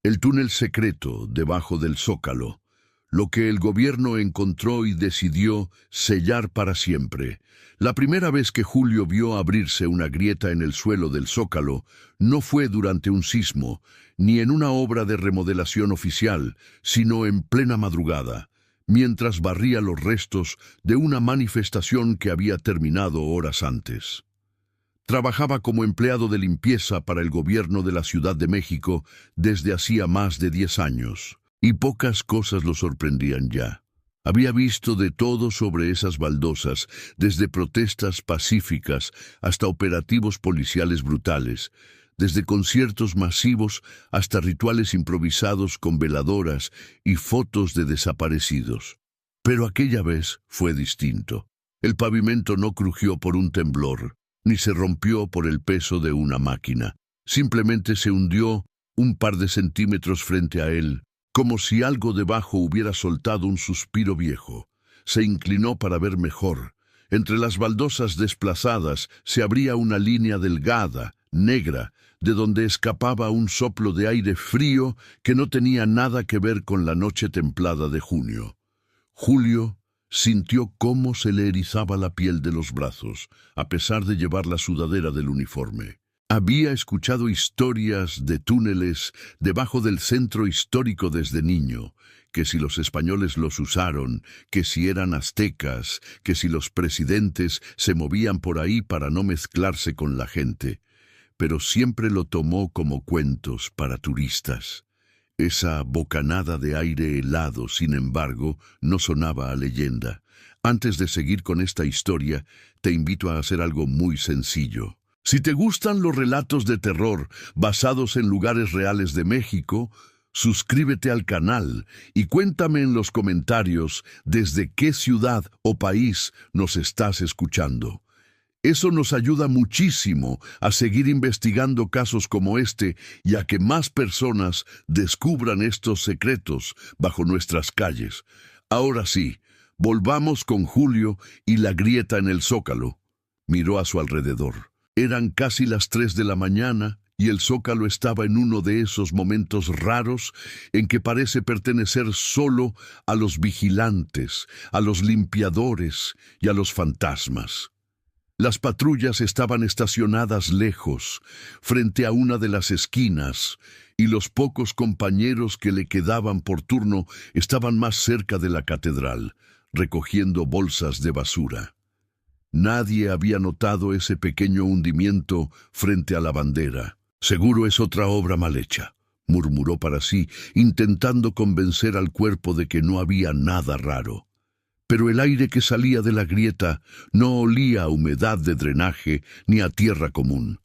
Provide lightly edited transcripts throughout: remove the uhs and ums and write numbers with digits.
El túnel secreto debajo del Zócalo, lo que el gobierno encontró y decidió sellar para siempre. La primera vez que Julio vio abrirse una grieta en el suelo del Zócalo no fue durante un sismo, ni en una obra de remodelación oficial, sino en plena madrugada, mientras barría los restos de una manifestación que había terminado horas antes. Trabajaba como empleado de limpieza para el gobierno de la Ciudad de México desde hacía más de 10 años, y pocas cosas lo sorprendían ya. Había visto de todo sobre esas baldosas, desde protestas pacíficas hasta operativos policiales brutales, desde conciertos masivos hasta rituales improvisados con veladoras y fotos de desaparecidos. Pero aquella vez fue distinto. El pavimento no crujió por un temblor, ni se rompió por el peso de una máquina. Simplemente se hundió un par de centímetros frente a él, como si algo debajo hubiera soltado un suspiro viejo. Se inclinó para ver mejor. Entre las baldosas desplazadas se abría una línea delgada, negra, de donde escapaba un soplo de aire frío que no tenía nada que ver con la noche templada de junio. Julio sintió cómo se le erizaba la piel de los brazos, a pesar de llevar la sudadera del uniforme. Había escuchado historias de túneles debajo del centro histórico desde niño, que si los españoles los usaron, que si eran aztecas, que si los presidentes se movían por ahí para no mezclarse con la gente, pero siempre lo tomó como cuentos para turistas. Esa bocanada de aire helado, sin embargo, no sonaba a leyenda. Antes de seguir con esta historia, te invito a hacer algo muy sencillo. Si te gustan los relatos de terror basados en lugares reales de México, suscríbete al canal y cuéntame en los comentarios desde qué ciudad o país nos estás escuchando. Eso nos ayuda muchísimo a seguir investigando casos como este y a que más personas descubran estos secretos bajo nuestras calles. Ahora sí, volvamos con Julio y la grieta en el Zócalo. Miró a su alrededor. Eran casi las 3 de la mañana y el Zócalo estaba en uno de esos momentos raros en que parece pertenecer solo a los vigilantes, a los limpiadores y a los fantasmas. Las patrullas estaban estacionadas lejos, frente a una de las esquinas, y los pocos compañeros que le quedaban por turno estaban más cerca de la catedral, recogiendo bolsas de basura. Nadie había notado ese pequeño hundimiento frente a la bandera. «Seguro es otra obra mal hecha», murmuró para sí, intentando convencer al cuerpo de que no había nada raro. Pero el aire que salía de la grieta no olía a humedad de drenaje ni a tierra común.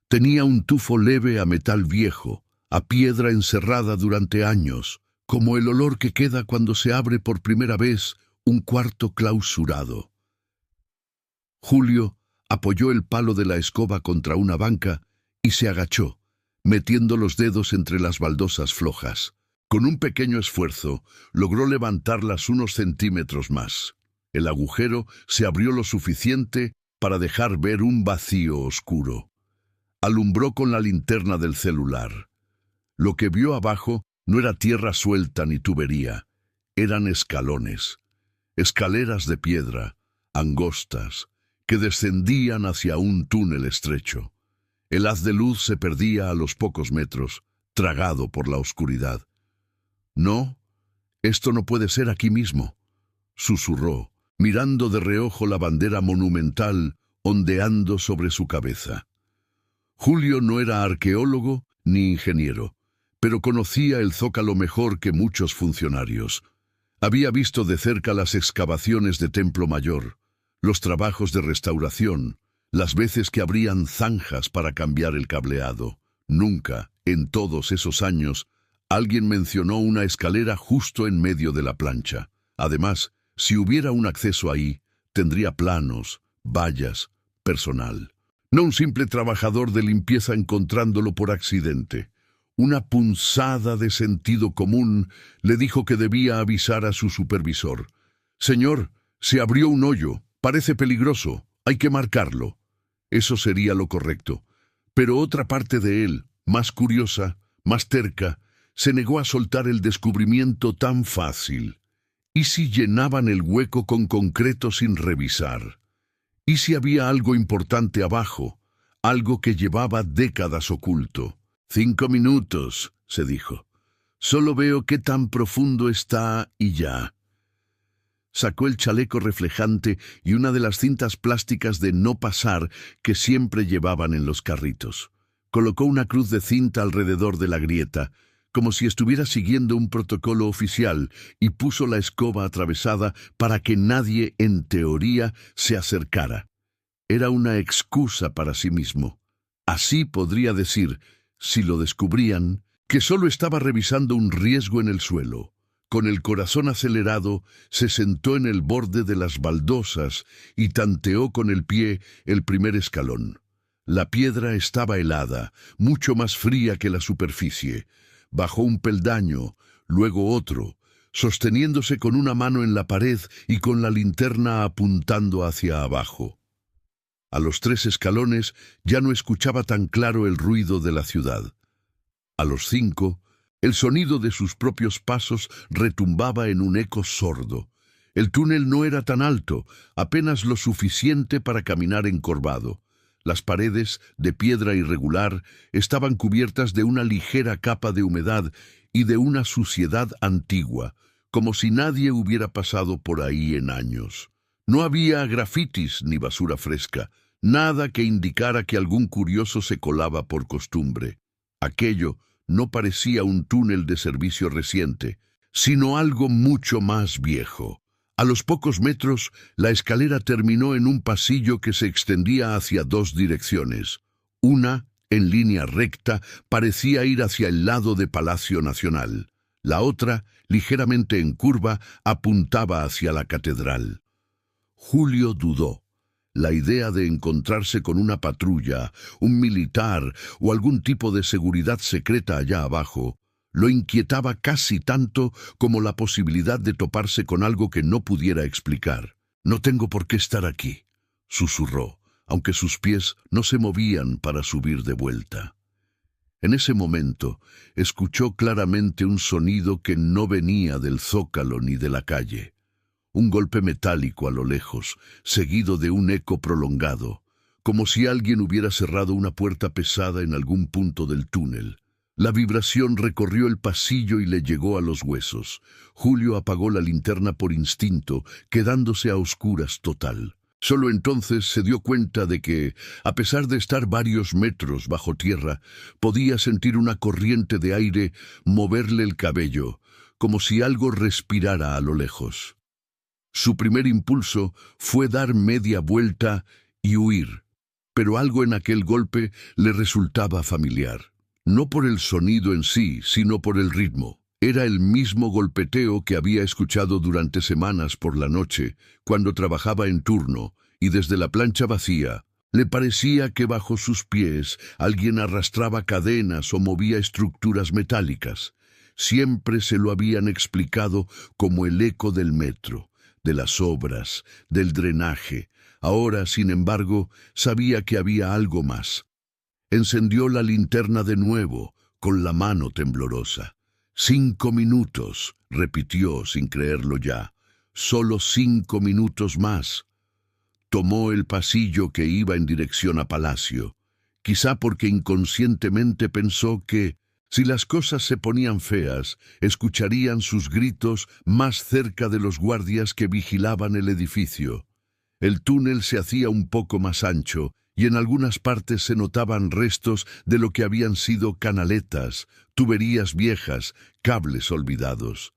Tenía un tufo leve a metal viejo, a piedra encerrada durante años, como el olor que queda cuando se abre por primera vez un cuarto clausurado. Julio apoyó el palo de la escoba contra una banca y se agachó, metiendo los dedos entre las baldosas flojas. Con un pequeño esfuerzo, logró levantarlas unos centímetros más. El agujero se abrió lo suficiente para dejar ver un vacío oscuro. Alumbró con la linterna del celular. Lo que vio abajo no era tierra suelta ni tubería. Eran escalones, escaleras de piedra, angostas, que descendían hacia un túnel estrecho. El haz de luz se perdía a los pocos metros, tragado por la oscuridad. «No, esto no puede ser aquí mismo», susurró, mirando de reojo la bandera monumental ondeando sobre su cabeza. Julio no era arqueólogo ni ingeniero, pero conocía el Zócalo mejor que muchos funcionarios. Había visto de cerca las excavaciones de Templo Mayor, los trabajos de restauración, las veces que abrían zanjas para cambiar el cableado. Nunca, en todos esos años, alguien mencionó una escalera justo en medio de la plancha. Además, si hubiera un acceso ahí, tendría planos, vallas, personal. No un simple trabajador de limpieza encontrándolo por accidente. Una punzada de sentido común le dijo que debía avisar a su supervisor. «Señor, se abrió un hoyo. Parece peligroso. Hay que marcarlo». Eso sería lo correcto. Pero otra parte de él, más curiosa, más terca, se negó a soltar el descubrimiento tan fácil. ¿Y si llenaban el hueco con concreto sin revisar? ¿Y si había algo importante abajo? Algo que llevaba décadas oculto. 5 minutos, se dijo. Solo veo qué tan profundo está y ya. Sacó el chaleco reflejante y una de las cintas plásticas de no pasar que siempre llevaban en los carritos. Colocó una cruz de cinta alrededor de la grieta, como si estuviera siguiendo un protocolo oficial, y puso la escoba atravesada para que nadie, en teoría, se acercara. Era una excusa para sí mismo. Así podría decir, si lo descubrían, que solo estaba revisando un riesgo en el suelo. Con el corazón acelerado, se sentó en el borde de las baldosas y tanteó con el pie el primer escalón. La piedra estaba helada, mucho más fría que la superficie. Bajó un peldaño, luego otro, sosteniéndose con una mano en la pared y con la linterna apuntando hacia abajo. A los 3 escalones ya no escuchaba tan claro el ruido de la ciudad. A los 5, el sonido de sus propios pasos retumbaba en un eco sordo. El túnel no era tan alto, apenas lo suficiente para caminar encorvado. Las paredes, de piedra irregular, estaban cubiertas de una ligera capa de humedad y de una suciedad antigua, como si nadie hubiera pasado por ahí en años. No había grafitis ni basura fresca, nada que indicara que algún curioso se colaba por costumbre. Aquello no parecía un túnel de servicio reciente, sino algo mucho más viejo. A los pocos metros, la escalera terminó en un pasillo que se extendía hacia 2 direcciones. Una, en línea recta, parecía ir hacia el lado de Palacio Nacional. La otra, ligeramente en curva, apuntaba hacia la catedral. Julio dudó. La idea de encontrarse con una patrulla, un militar o algún tipo de seguridad secreta allá abajo, lo inquietaba casi tanto como la posibilidad de toparse con algo que no pudiera explicar. «No tengo por qué estar aquí», susurró, aunque sus pies no se movían para subir de vuelta. En ese momento, escuchó claramente un sonido que no venía del zócalo ni de la calle. Un golpe metálico a lo lejos, seguido de un eco prolongado, como si alguien hubiera cerrado una puerta pesada en algún punto del túnel. La vibración recorrió el pasillo y le llegó a los huesos. Julio apagó la linterna por instinto, quedándose a oscuras total. Solo entonces se dio cuenta de que, a pesar de estar varios metros bajo tierra, podía sentir una corriente de aire moverle el cabello, como si algo respirara a lo lejos. Su primer impulso fue dar media vuelta y huir, pero algo en aquel golpe le resultaba familiar. No por el sonido en sí, sino por el ritmo. Era el mismo golpeteo que había escuchado durante semanas por la noche, cuando trabajaba en turno, y desde la plancha vacía, le parecía que bajo sus pies alguien arrastraba cadenas o movía estructuras metálicas. Siempre se lo habían explicado como el eco del metro, de las obras, del drenaje. Ahora, sin embargo, sabía que había algo más. Encendió la linterna de nuevo, con la mano temblorosa. 5 minutos, repitió sin creerlo ya. Solo 5 minutos más. Tomó el pasillo que iba en dirección a Palacio, quizá porque inconscientemente pensó que, si las cosas se ponían feas, escucharían sus gritos más cerca de los guardias que vigilaban el edificio. El túnel se hacía un poco más ancho, y en algunas partes se notaban restos de lo que habían sido canaletas, tuberías viejas, cables olvidados.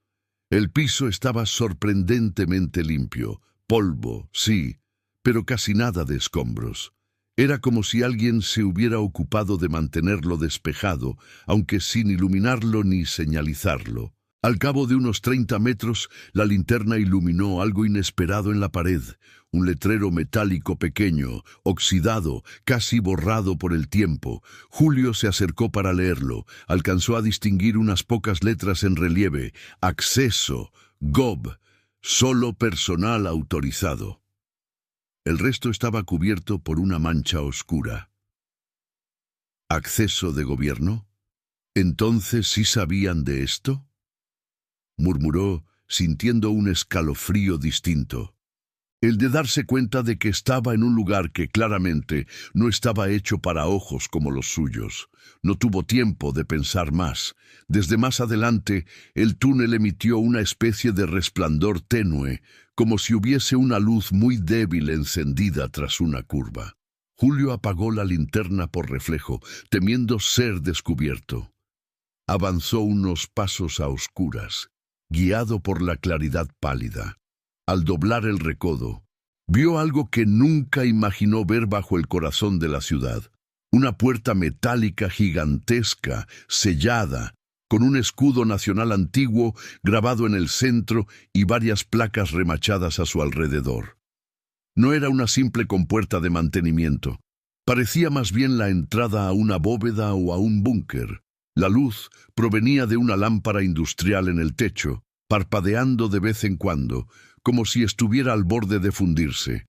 El piso estaba sorprendentemente limpio, polvo, sí, pero casi nada de escombros. Era como si alguien se hubiera ocupado de mantenerlo despejado, aunque sin iluminarlo ni señalizarlo. Al cabo de unos 30 metros, la linterna iluminó algo inesperado en la pared, un letrero metálico pequeño, oxidado, casi borrado por el tiempo. Julio se acercó para leerlo. Alcanzó a distinguir unas pocas letras en relieve. Acceso, GOB, solo personal autorizado. El resto estaba cubierto por una mancha oscura. ¿Acceso de gobierno? ¿Entonces sí sabían de esto?, murmuró, sintiendo un escalofrío distinto. El de darse cuenta de que estaba en un lugar que claramente no estaba hecho para ojos como los suyos. No tuvo tiempo de pensar más. Desde más adelante, el túnel emitió una especie de resplandor tenue, como si hubiese una luz muy débil encendida tras una curva. Julio apagó la linterna por reflejo, temiendo ser descubierto. Avanzó unos pasos a oscuras, guiado por la claridad pálida. Al doblar el recodo, vio algo que nunca imaginó ver bajo el corazón de la ciudad. Una puerta metálica gigantesca, sellada, con un escudo nacional antiguo grabado en el centro y varias placas remachadas a su alrededor. No era una simple compuerta de mantenimiento. Parecía más bien la entrada a una bóveda o a un búnker. La luz provenía de una lámpara industrial en el techo, parpadeando de vez en cuando, como si estuviera al borde de fundirse.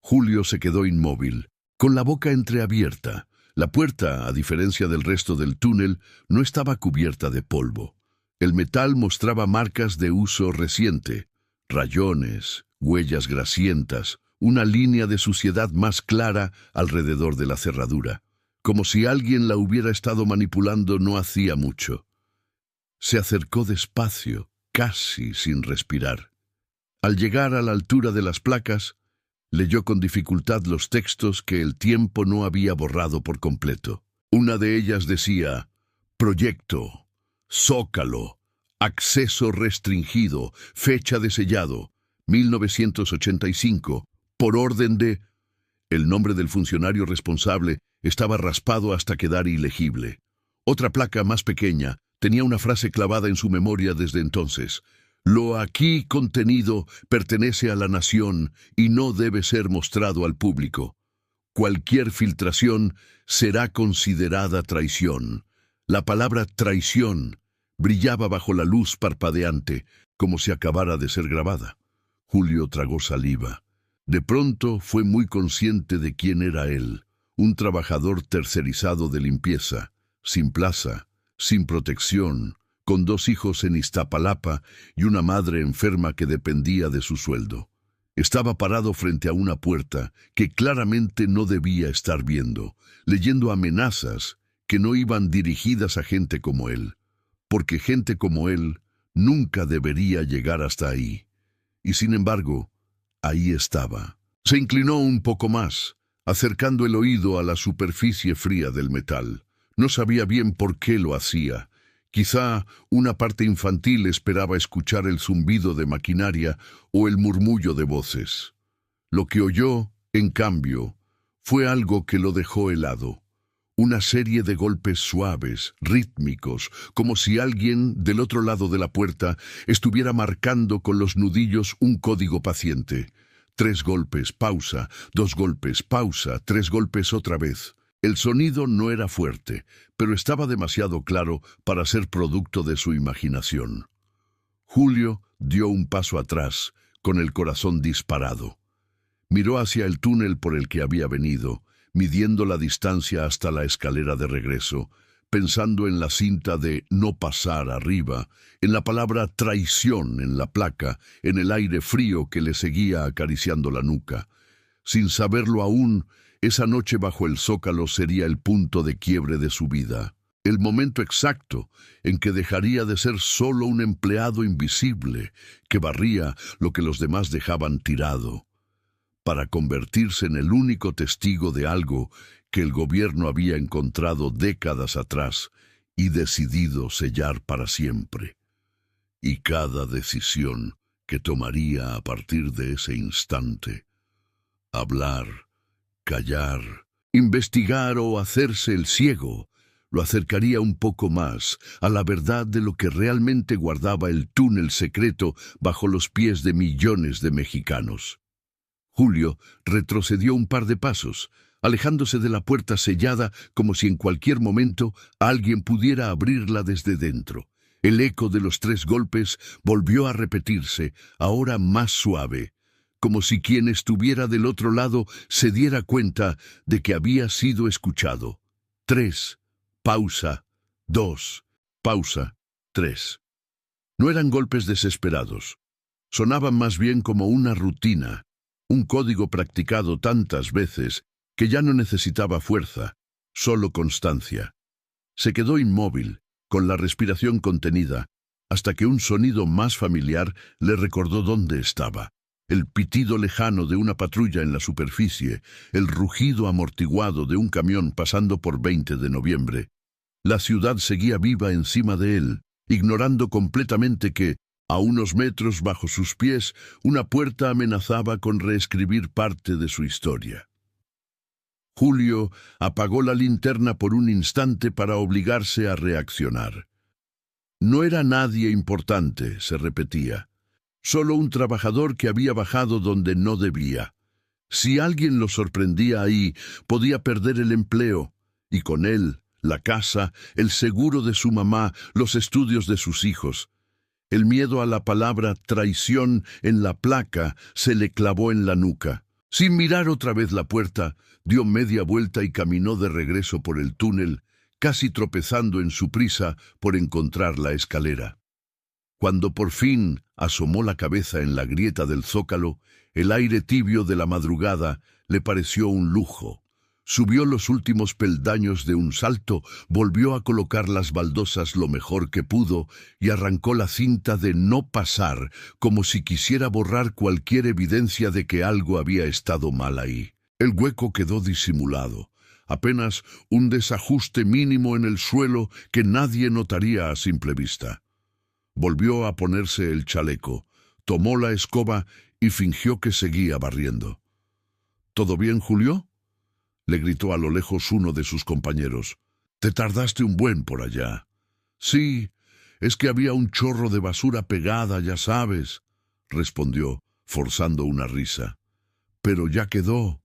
Julio se quedó inmóvil, con la boca entreabierta. La puerta, a diferencia del resto del túnel, no estaba cubierta de polvo. El metal mostraba marcas de uso reciente, rayones, huellas grasientas, una línea de suciedad más clara alrededor de la cerradura, como si alguien la hubiera estado manipulando no hacía mucho. Se acercó despacio, casi sin respirar. Al llegar a la altura de las placas, leyó con dificultad los textos que el tiempo no había borrado por completo. Una de ellas decía: Proyecto, Zócalo, acceso restringido, fecha de sellado, 1985, por orden de... El nombre del funcionario responsable estaba raspado hasta quedar ilegible. Otra placa más pequeña tenía una frase clavada en su memoria desde entonces: Lo aquí contenido pertenece a la nación y no debe ser mostrado al público. Cualquier filtración será considerada traición. La palabra traición brillaba bajo la luz parpadeante, como si acabara de ser grabada. Julio tragó saliva. De pronto fue muy consciente de quién era él, un trabajador tercerizado de limpieza, sin plaza, sin protección, con 2 hijos en Iztapalapa y una madre enferma que dependía de su sueldo. Estaba parado frente a una puerta que claramente no debía estar viendo, leyendo amenazas que no iban dirigidas a gente como él, porque gente como él nunca debería llegar hasta ahí. Y sin embargo, ahí estaba. Se inclinó un poco más, acercando el oído a la superficie fría del metal. No sabía bien por qué lo hacía. Quizá una parte infantil esperaba escuchar el zumbido de maquinaria o el murmullo de voces. Lo que oyó, en cambio, fue algo que lo dejó helado. Una serie de golpes suaves, rítmicos, como si alguien del otro lado de la puerta estuviera marcando con los nudillos un código paciente. 3 golpes, pausa, 2 golpes, pausa, 3 golpes otra vez. El sonido no era fuerte, pero estaba demasiado claro para ser producto de su imaginación. Julio dio un paso atrás, con el corazón disparado. Miró hacia el túnel por el que había venido, midiendo la distancia hasta la escalera de regreso, pensando en la cinta de no pasar arriba, en la palabra traición en la placa, en el aire frío que le seguía acariciando la nuca. Sin saberlo aún, esa noche bajo el zócalo sería el punto de quiebre de su vida, el momento exacto en que dejaría de ser solo un empleado invisible que barría lo que los demás dejaban tirado, para convertirse en el único testigo de algo que el gobierno había encontrado décadas atrás y decidido sellar para siempre. Y cada decisión que tomaría a partir de ese instante, hablar, callar, investigar o hacerse el ciego, lo acercaría un poco más a la verdad de lo que realmente guardaba el túnel secreto bajo los pies de millones de mexicanos. Julio retrocedió un par de pasos, alejándose de la puerta sellada como si en cualquier momento alguien pudiera abrirla desde dentro. El eco de los 3 golpes volvió a repetirse, ahora más suave, como si quien estuviera del otro lado se diera cuenta de que había sido escuchado. 3, pausa, 2, Pausa. 3. No eran golpes desesperados. Sonaban más bien como una rutina, un código practicado tantas veces que ya no necesitaba fuerza, solo constancia. Se quedó inmóvil, con la respiración contenida, hasta que un sonido más familiar le recordó dónde estaba. El pitido lejano de una patrulla en la superficie, el rugido amortiguado de un camión pasando por 20 de noviembre. La ciudad seguía viva encima de él, ignorando completamente que, a unos metros bajo sus pies, una puerta amenazaba con reescribir parte de su historia. Julio apagó la linterna por un instante para obligarse a reaccionar. No era nadie importante, se repetía. Solo un trabajador que había bajado donde no debía. Si alguien lo sorprendía ahí, podía perder el empleo, y con él, la casa, el seguro de su mamá, los estudios de sus hijos. El miedo a la palabra traición en la placa se le clavó en la nuca. Sin mirar otra vez la puerta, dio media vuelta y caminó de regreso por el túnel, casi tropezando en su prisa por encontrar la escalera. Cuando por fin asomó la cabeza en la grieta del zócalo, el aire tibio de la madrugada le pareció un lujo. Subió los últimos peldaños de un salto, volvió a colocar las baldosas lo mejor que pudo y arrancó la cinta de no pasar, como si quisiera borrar cualquier evidencia de que algo había estado mal ahí. El hueco quedó disimulado, apenas un desajuste mínimo en el suelo que nadie notaría a simple vista. Volvió a ponerse el chaleco, tomó la escoba y fingió que seguía barriendo. ¿Todo bien, Julio?, le gritó a lo lejos uno de sus compañeros. «Te tardaste un buen por allá». «Sí, es que había un chorro de basura pegada, ya sabes», respondió, forzando una risa. «Pero ya quedó».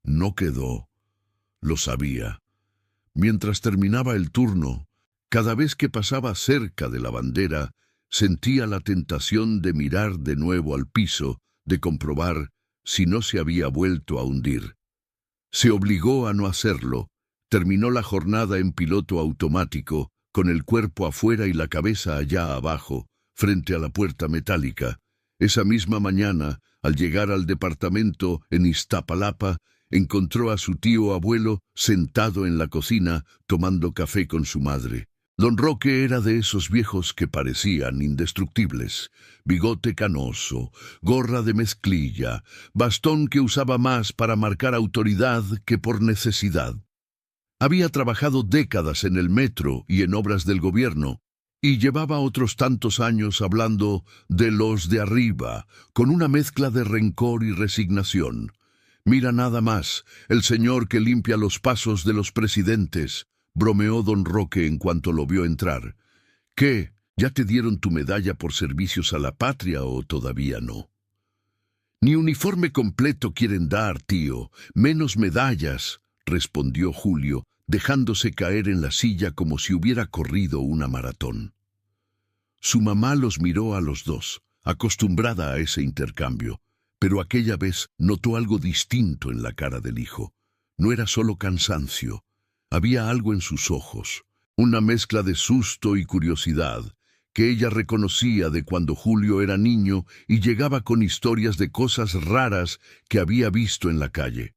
No quedó. Lo sabía. Mientras terminaba el turno, cada vez que pasaba cerca de la bandera, sentía la tentación de mirar de nuevo al piso, de comprobar si no se había vuelto a hundir. Se obligó a no hacerlo. Terminó la jornada en piloto automático, con el cuerpo afuera y la cabeza allá abajo, frente a la puerta metálica. Esa misma mañana, al llegar al departamento en Iztapalapa, encontró a su tío abuelo sentado en la cocina tomando café con su madre. Don Roque era de esos viejos que parecían indestructibles. Bigote canoso, gorra de mezclilla, bastón que usaba más para marcar autoridad que por necesidad. Había trabajado décadas en el metro y en obras del gobierno, y llevaba otros tantos años hablando de los de arriba, con una mezcla de rencor y resignación. «Mira nada más, el señor que limpia los pasos de los presidentes», bromeó don Roque en cuanto lo vio entrar. «¿Qué? ¿Ya te dieron tu medalla por servicios a la patria o todavía no?» «Ni uniforme completo quieren dar, tío, menos medallas», respondió Julio, dejándose caer en la silla como si hubiera corrido una maratón. Su mamá los miró a los dos, acostumbrada a ese intercambio, pero aquella vez notó algo distinto en la cara del hijo. No era solo cansancio. Había algo en sus ojos, una mezcla de susto y curiosidad, que ella reconocía de cuando Julio era niño y llegaba con historias de cosas raras que había visto en la calle.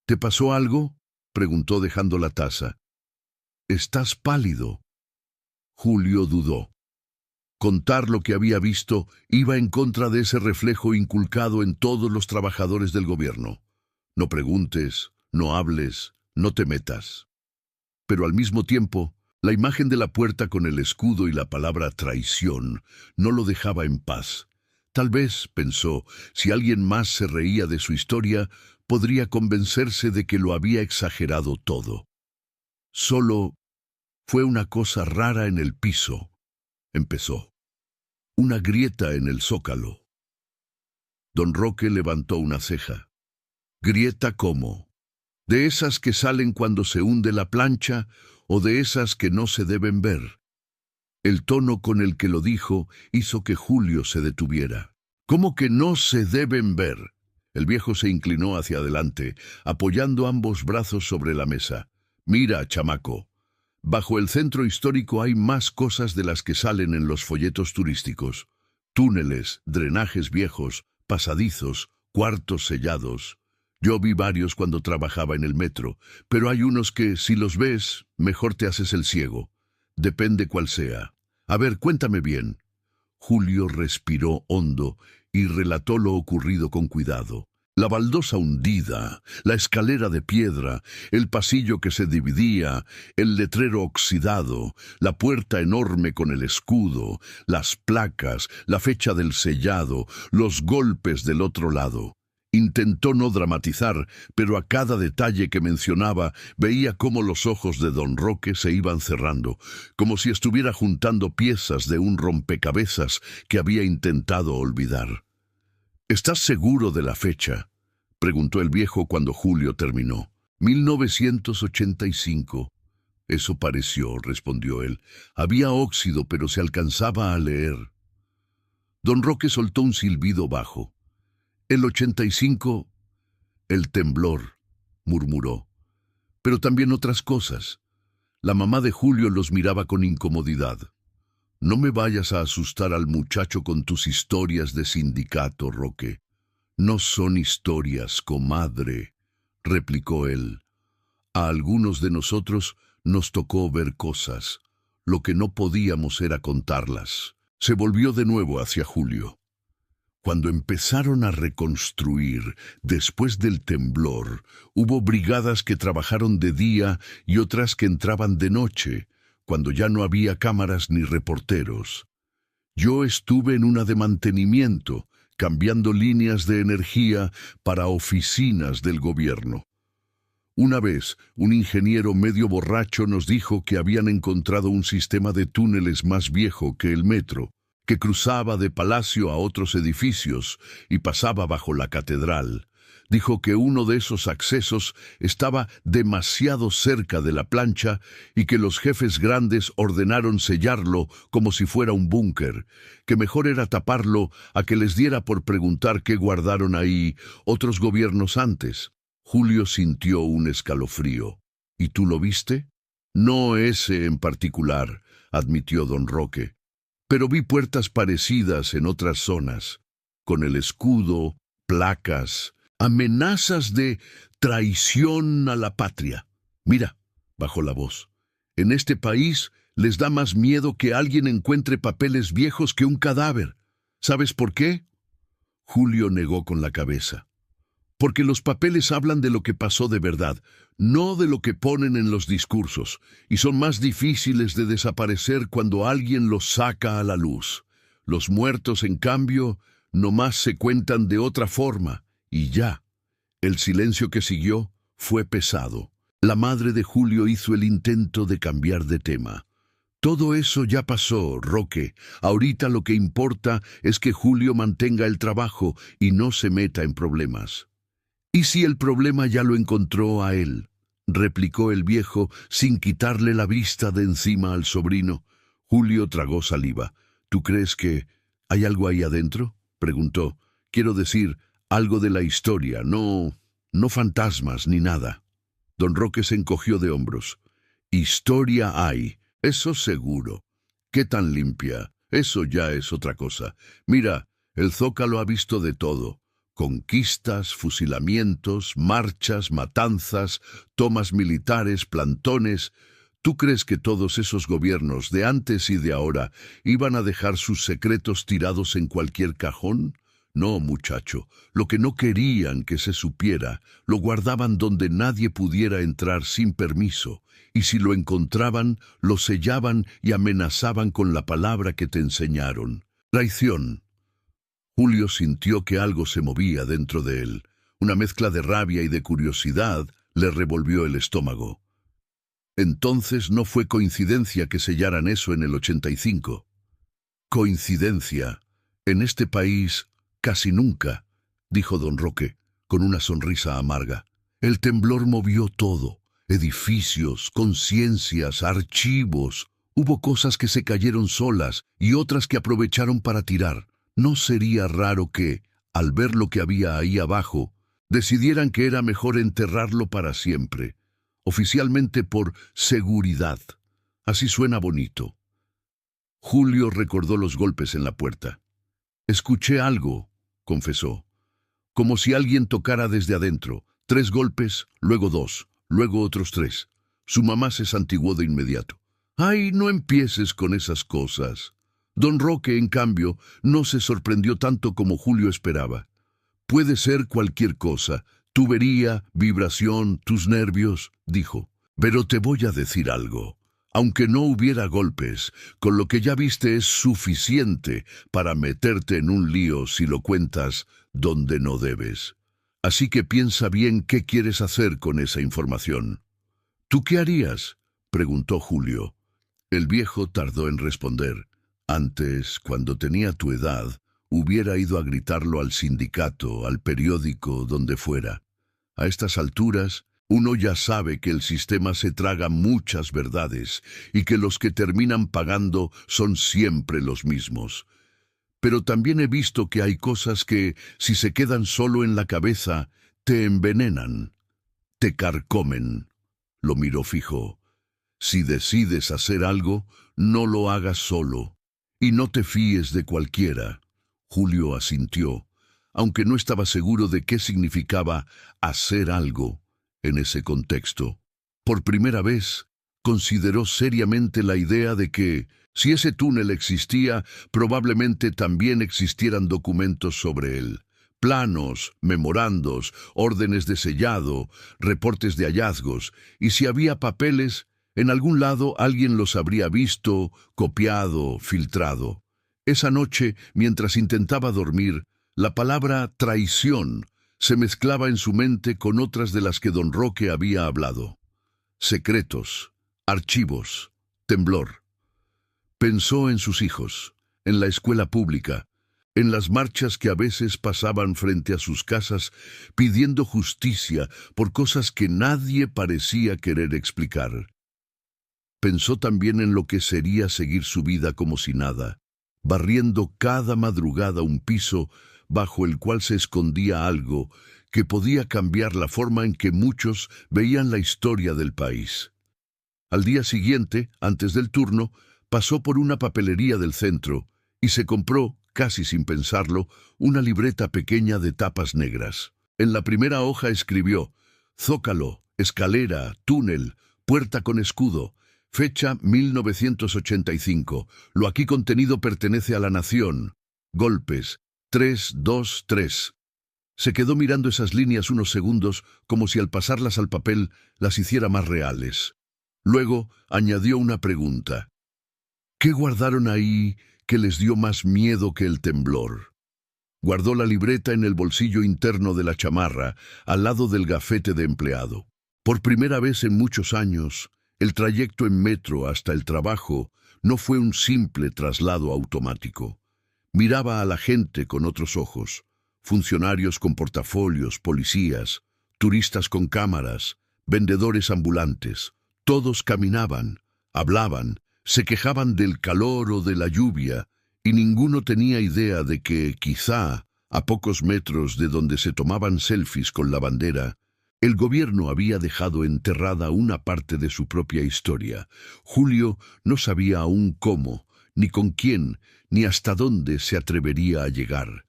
«¿Te pasó algo?», preguntó dejando la taza. «Estás pálido». Julio dudó. Contar lo que había visto iba en contra de ese reflejo inculcado en todos los trabajadores del gobierno. No preguntes, no hables, no te metas. Pero al mismo tiempo, la imagen de la puerta con el escudo y la palabra traición no lo dejaba en paz. Tal vez, pensó, si alguien más se reía de su historia, podría convencerse de que lo había exagerado todo. Solo fue una cosa rara en el piso, empezó. Una grieta en el zócalo. Don Roque levantó una ceja. ¿Grieta cómo? ¿De esas que salen cuando se hunde la plancha o de esas que no se deben ver? El tono con el que lo dijo hizo que Julio se detuviera. ¿Cómo que no se deben ver? El viejo se inclinó hacia adelante, apoyando ambos brazos sobre la mesa. Mira, chamaco, Bajo el centro histórico hay más cosas de las que salen en los folletos turísticos. Túneles, drenajes viejos, pasadizos, cuartos sellados. Yo vi varios cuando trabajaba en el metro, pero hay unos que, si los ves, mejor te haces el ciego. Depende cuál sea. A ver, cuéntame bien. Julio respiró hondo y relató lo ocurrido con cuidado. La baldosa hundida, la escalera de piedra, el pasillo que se dividía, el letrero oxidado, la puerta enorme con el escudo, las placas, la fecha del sellado, los golpes del otro lado. Intentó no dramatizar, pero a cada detalle que mencionaba veía cómo los ojos de don Roque se iban cerrando, como si estuviera juntando piezas de un rompecabezas que había intentado olvidar. ¿Estás seguro de la fecha?, preguntó el viejo cuando Julio terminó. 1985. Eso pareció, respondió él. Había óxido, pero se alcanzaba a leer. Don Roque soltó un silbido bajo. El 85, el temblor, murmuró. Pero también otras cosas. La mamá de Julio los miraba con incomodidad. No me vayas a asustar al muchacho con tus historias de sindicato, Roque. No son historias, comadre, replicó él. A algunos de nosotros nos tocó ver cosas. Lo que no podíamos era contarlas. Se volvió de nuevo hacia Julio. Cuando empezaron a reconstruir, después del temblor, hubo brigadas que trabajaron de día y otras que entraban de noche, cuando ya no había cámaras ni reporteros. Yo estuve en una de mantenimiento, cambiando líneas de energía para oficinas del gobierno. Una vez, un ingeniero medio borracho nos dijo que habían encontrado un sistema de túneles más viejo que el metro, que cruzaba de palacio a otros edificios y pasaba bajo la catedral. Dijo que uno de esos accesos estaba demasiado cerca de la plancha y que los jefes grandes ordenaron sellarlo como si fuera un búnker, que mejor era taparlo a que les diera por preguntar qué guardaron ahí otros gobiernos antes. Julio sintió un escalofrío. ¿Y tú lo viste? No ese en particular, admitió don Roque. Pero vi puertas parecidas en otras zonas, con el escudo, placas, amenazas de traición a la patria. Mira, bajó la voz, en este país les da más miedo que alguien encuentre papeles viejos que un cadáver. ¿Sabes por qué? Julio negó con la cabeza. Porque los papeles hablan de lo que pasó de verdad, no de lo que ponen en los discursos, y son más difíciles de desaparecer cuando alguien los saca a la luz. Los muertos, en cambio, nomás se cuentan de otra forma, y ya. El silencio que siguió fue pesado. La madre de Julio hizo el intento de cambiar de tema. Todo eso ya pasó, Roque. Ahorita lo que importa es que Julio mantenga el trabajo y no se meta en problemas. ¿Y si el problema ya lo encontró a él?, replicó el viejo sin quitarle la vista de encima al sobrino. Julio tragó saliva. ¿Tú crees que hay algo ahí adentro?, preguntó. Quiero decir, algo de la historia, no fantasmas ni nada. Don Roque se encogió de hombros. Historia hay, eso seguro. ¿Qué tan limpia? Eso ya es otra cosa. Mira, el Zócalo ha visto de todo. Conquistas, fusilamientos, marchas, matanzas, tomas militares, plantones. ¿Tú crees que todos esos gobiernos de antes y de ahora iban a dejar sus secretos tirados en cualquier cajón? No, muchacho, lo que no querían que se supiera, lo guardaban donde nadie pudiera entrar sin permiso, y si lo encontraban, lo sellaban y amenazaban con la palabra que te enseñaron. Traición. Julio sintió que algo se movía dentro de él. Una mezcla de rabia y de curiosidad le revolvió el estómago. Entonces no fue coincidencia que sellaran eso en el 85. Coincidencia. En este país, casi nunca, dijo don Roque, con una sonrisa amarga. El temblor movió todo. Edificios, conciencias, archivos. Hubo cosas que se cayeron solas y otras que aprovecharon para tirar. No sería raro que, al ver lo que había ahí abajo, decidieran que era mejor enterrarlo para siempre, oficialmente por seguridad. Así suena bonito. Julio recordó los golpes en la puerta. Escuché algo, confesó, como si alguien tocara desde adentro. 3 golpes, luego 2, luego otros 3. Su mamá se santiguó de inmediato. ¡Ay, no empieces con esas cosas! Don Roque, en cambio, no se sorprendió tanto como Julio esperaba. Puede ser cualquier cosa, tubería, vibración, tus nervios, dijo. Pero te voy a decir algo. Aunque no hubiera golpes, con lo que ya viste es suficiente para meterte en un lío si lo cuentas donde no debes. Así que piensa bien qué quieres hacer con esa información. ¿Tú qué harías?, preguntó Julio. El viejo tardó en responder. Antes, cuando tenía tu edad, hubiera ido a gritarlo al sindicato, al periódico, donde fuera. A estas alturas, uno ya sabe que el sistema se traga muchas verdades y que los que terminan pagando son siempre los mismos. Pero también he visto que hay cosas que, si se quedan solo en la cabeza, te envenenan, te carcomen. Lo miró fijo. Si decides hacer algo, no lo hagas solo. Y no te fíes de cualquiera. Julio asintió, aunque no estaba seguro de qué significaba hacer algo en ese contexto. Por primera vez, consideró seriamente la idea de que, si ese túnel existía, probablemente también existieran documentos sobre él. Planos, memorandos, órdenes de sellado, reportes de hallazgos, y si había papeles, en algún lado alguien los habría visto, copiado, filtrado. Esa noche, mientras intentaba dormir, la palabra traición se mezclaba en su mente con otras de las que don Roque había hablado. Secretos, archivos, temblor. Pensó en sus hijos, en la escuela pública, en las marchas que a veces pasaban frente a sus casas pidiendo justicia por cosas que nadie parecía querer explicar. Pensó también en lo que sería seguir su vida como si nada, barriendo cada madrugada un piso bajo el cual se escondía algo que podía cambiar la forma en que muchos veían la historia del país. Al día siguiente, antes del turno, pasó por una papelería del centro y se compró, casi sin pensarlo, una libreta pequeña de tapas negras. En la primera hoja escribió: Zócalo, escalera, túnel, puerta con escudo. Fecha 1985. Lo aquí contenido pertenece a la nación. Golpes. 3, 2, 3. Se quedó mirando esas líneas unos segundos como si al pasarlas al papel las hiciera más reales. Luego añadió una pregunta. ¿Qué guardaron ahí que les dio más miedo que el temblor? Guardó la libreta en el bolsillo interno de la chamarra, al lado del gafete de empleado. Por primera vez en muchos años, el trayecto en metro hasta el trabajo no fue un simple traslado automático. Miraba a la gente con otros ojos, funcionarios con portafolios, policías, turistas con cámaras, vendedores ambulantes. Todos caminaban, hablaban, se quejaban del calor o de la lluvia, y ninguno tenía idea de que, quizá, a pocos metros de donde se tomaban selfies con la bandera, el gobierno había dejado enterrada una parte de su propia historia. Julio no sabía aún cómo, ni con quién, ni hasta dónde se atrevería a llegar.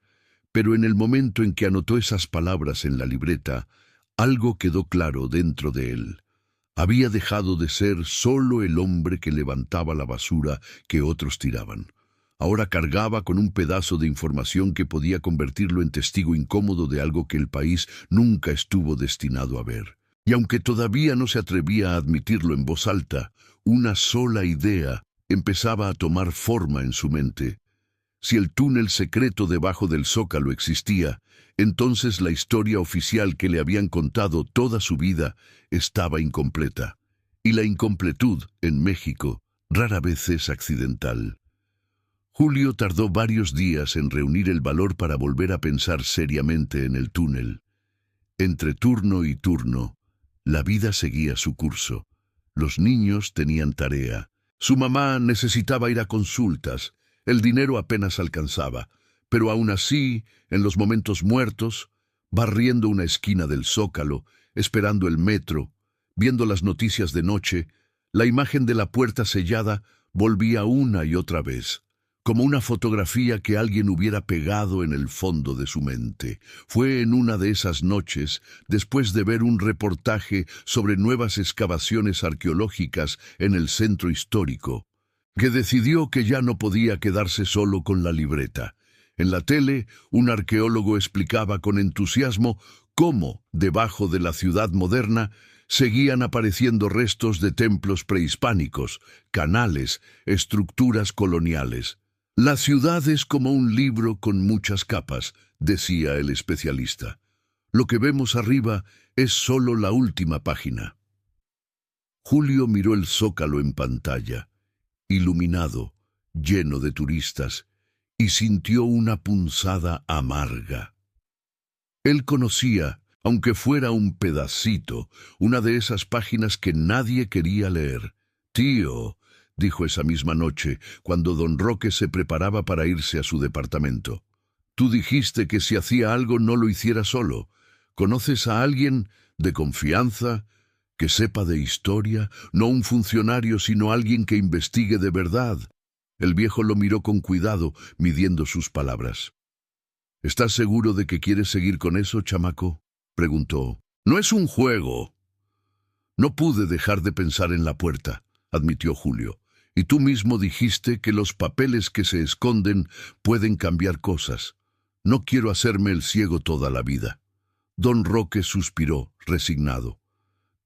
Pero en el momento en que anotó esas palabras en la libreta, algo quedó claro dentro de él. Había dejado de ser solo el hombre que levantaba la basura que otros tiraban. Ahora cargaba con un pedazo de información que podía convertirlo en testigo incómodo de algo que el país nunca estuvo destinado a ver. Y aunque todavía no se atrevía a admitirlo en voz alta, una sola idea empezaba a tomar forma en su mente. Si el túnel secreto debajo del Zócalo existía, entonces la historia oficial que le habían contado toda su vida estaba incompleta. Y la incompletud, en México, rara vez es accidental. Julio tardó varios días en reunir el valor para volver a pensar seriamente en el túnel. Entre turno y turno, la vida seguía su curso. Los niños tenían tarea. Su mamá necesitaba ir a consultas. El dinero apenas alcanzaba. Pero aún así, en los momentos muertos, barriendo una esquina del Zócalo, esperando el metro, viendo las noticias de noche, La imagen de la puerta sellada volvía una y otra vez, como una fotografía que alguien hubiera pegado en el fondo de su mente. Fue en una de esas noches, después de ver un reportaje sobre nuevas excavaciones arqueológicas en el centro histórico, que decidió que ya no podía quedarse solo con la libreta. En la tele, un arqueólogo explicaba con entusiasmo cómo, debajo de la ciudad moderna, seguían apareciendo restos de templos prehispánicos, canales, estructuras coloniales. La ciudad es como un libro con muchas capas, decía el especialista. Lo que vemos arriba es solo la última página. Julio miró el zócalo en pantalla, iluminado, lleno de turistas, y sintió una punzada amarga. Él conocía, aunque fuera un pedacito, una de esas páginas que nadie quería leer. «Tío», dijo esa misma noche, cuando don Roque se preparaba para irse a su departamento, «tú dijiste que si hacía algo no lo hiciera solo. ¿Conoces a alguien de confianza, que sepa de historia, no un funcionario, sino alguien que investigue de verdad?» El viejo lo miró con cuidado, midiendo sus palabras. «¿Estás seguro de que quieres seguir con eso, chamaco?», preguntó. «No es un juego». «No pude dejar de pensar en la puerta», admitió Julio. «Y tú mismo dijiste que los papeles que se esconden pueden cambiar cosas. No quiero hacerme el ciego toda la vida». Don Roque suspiró, resignado.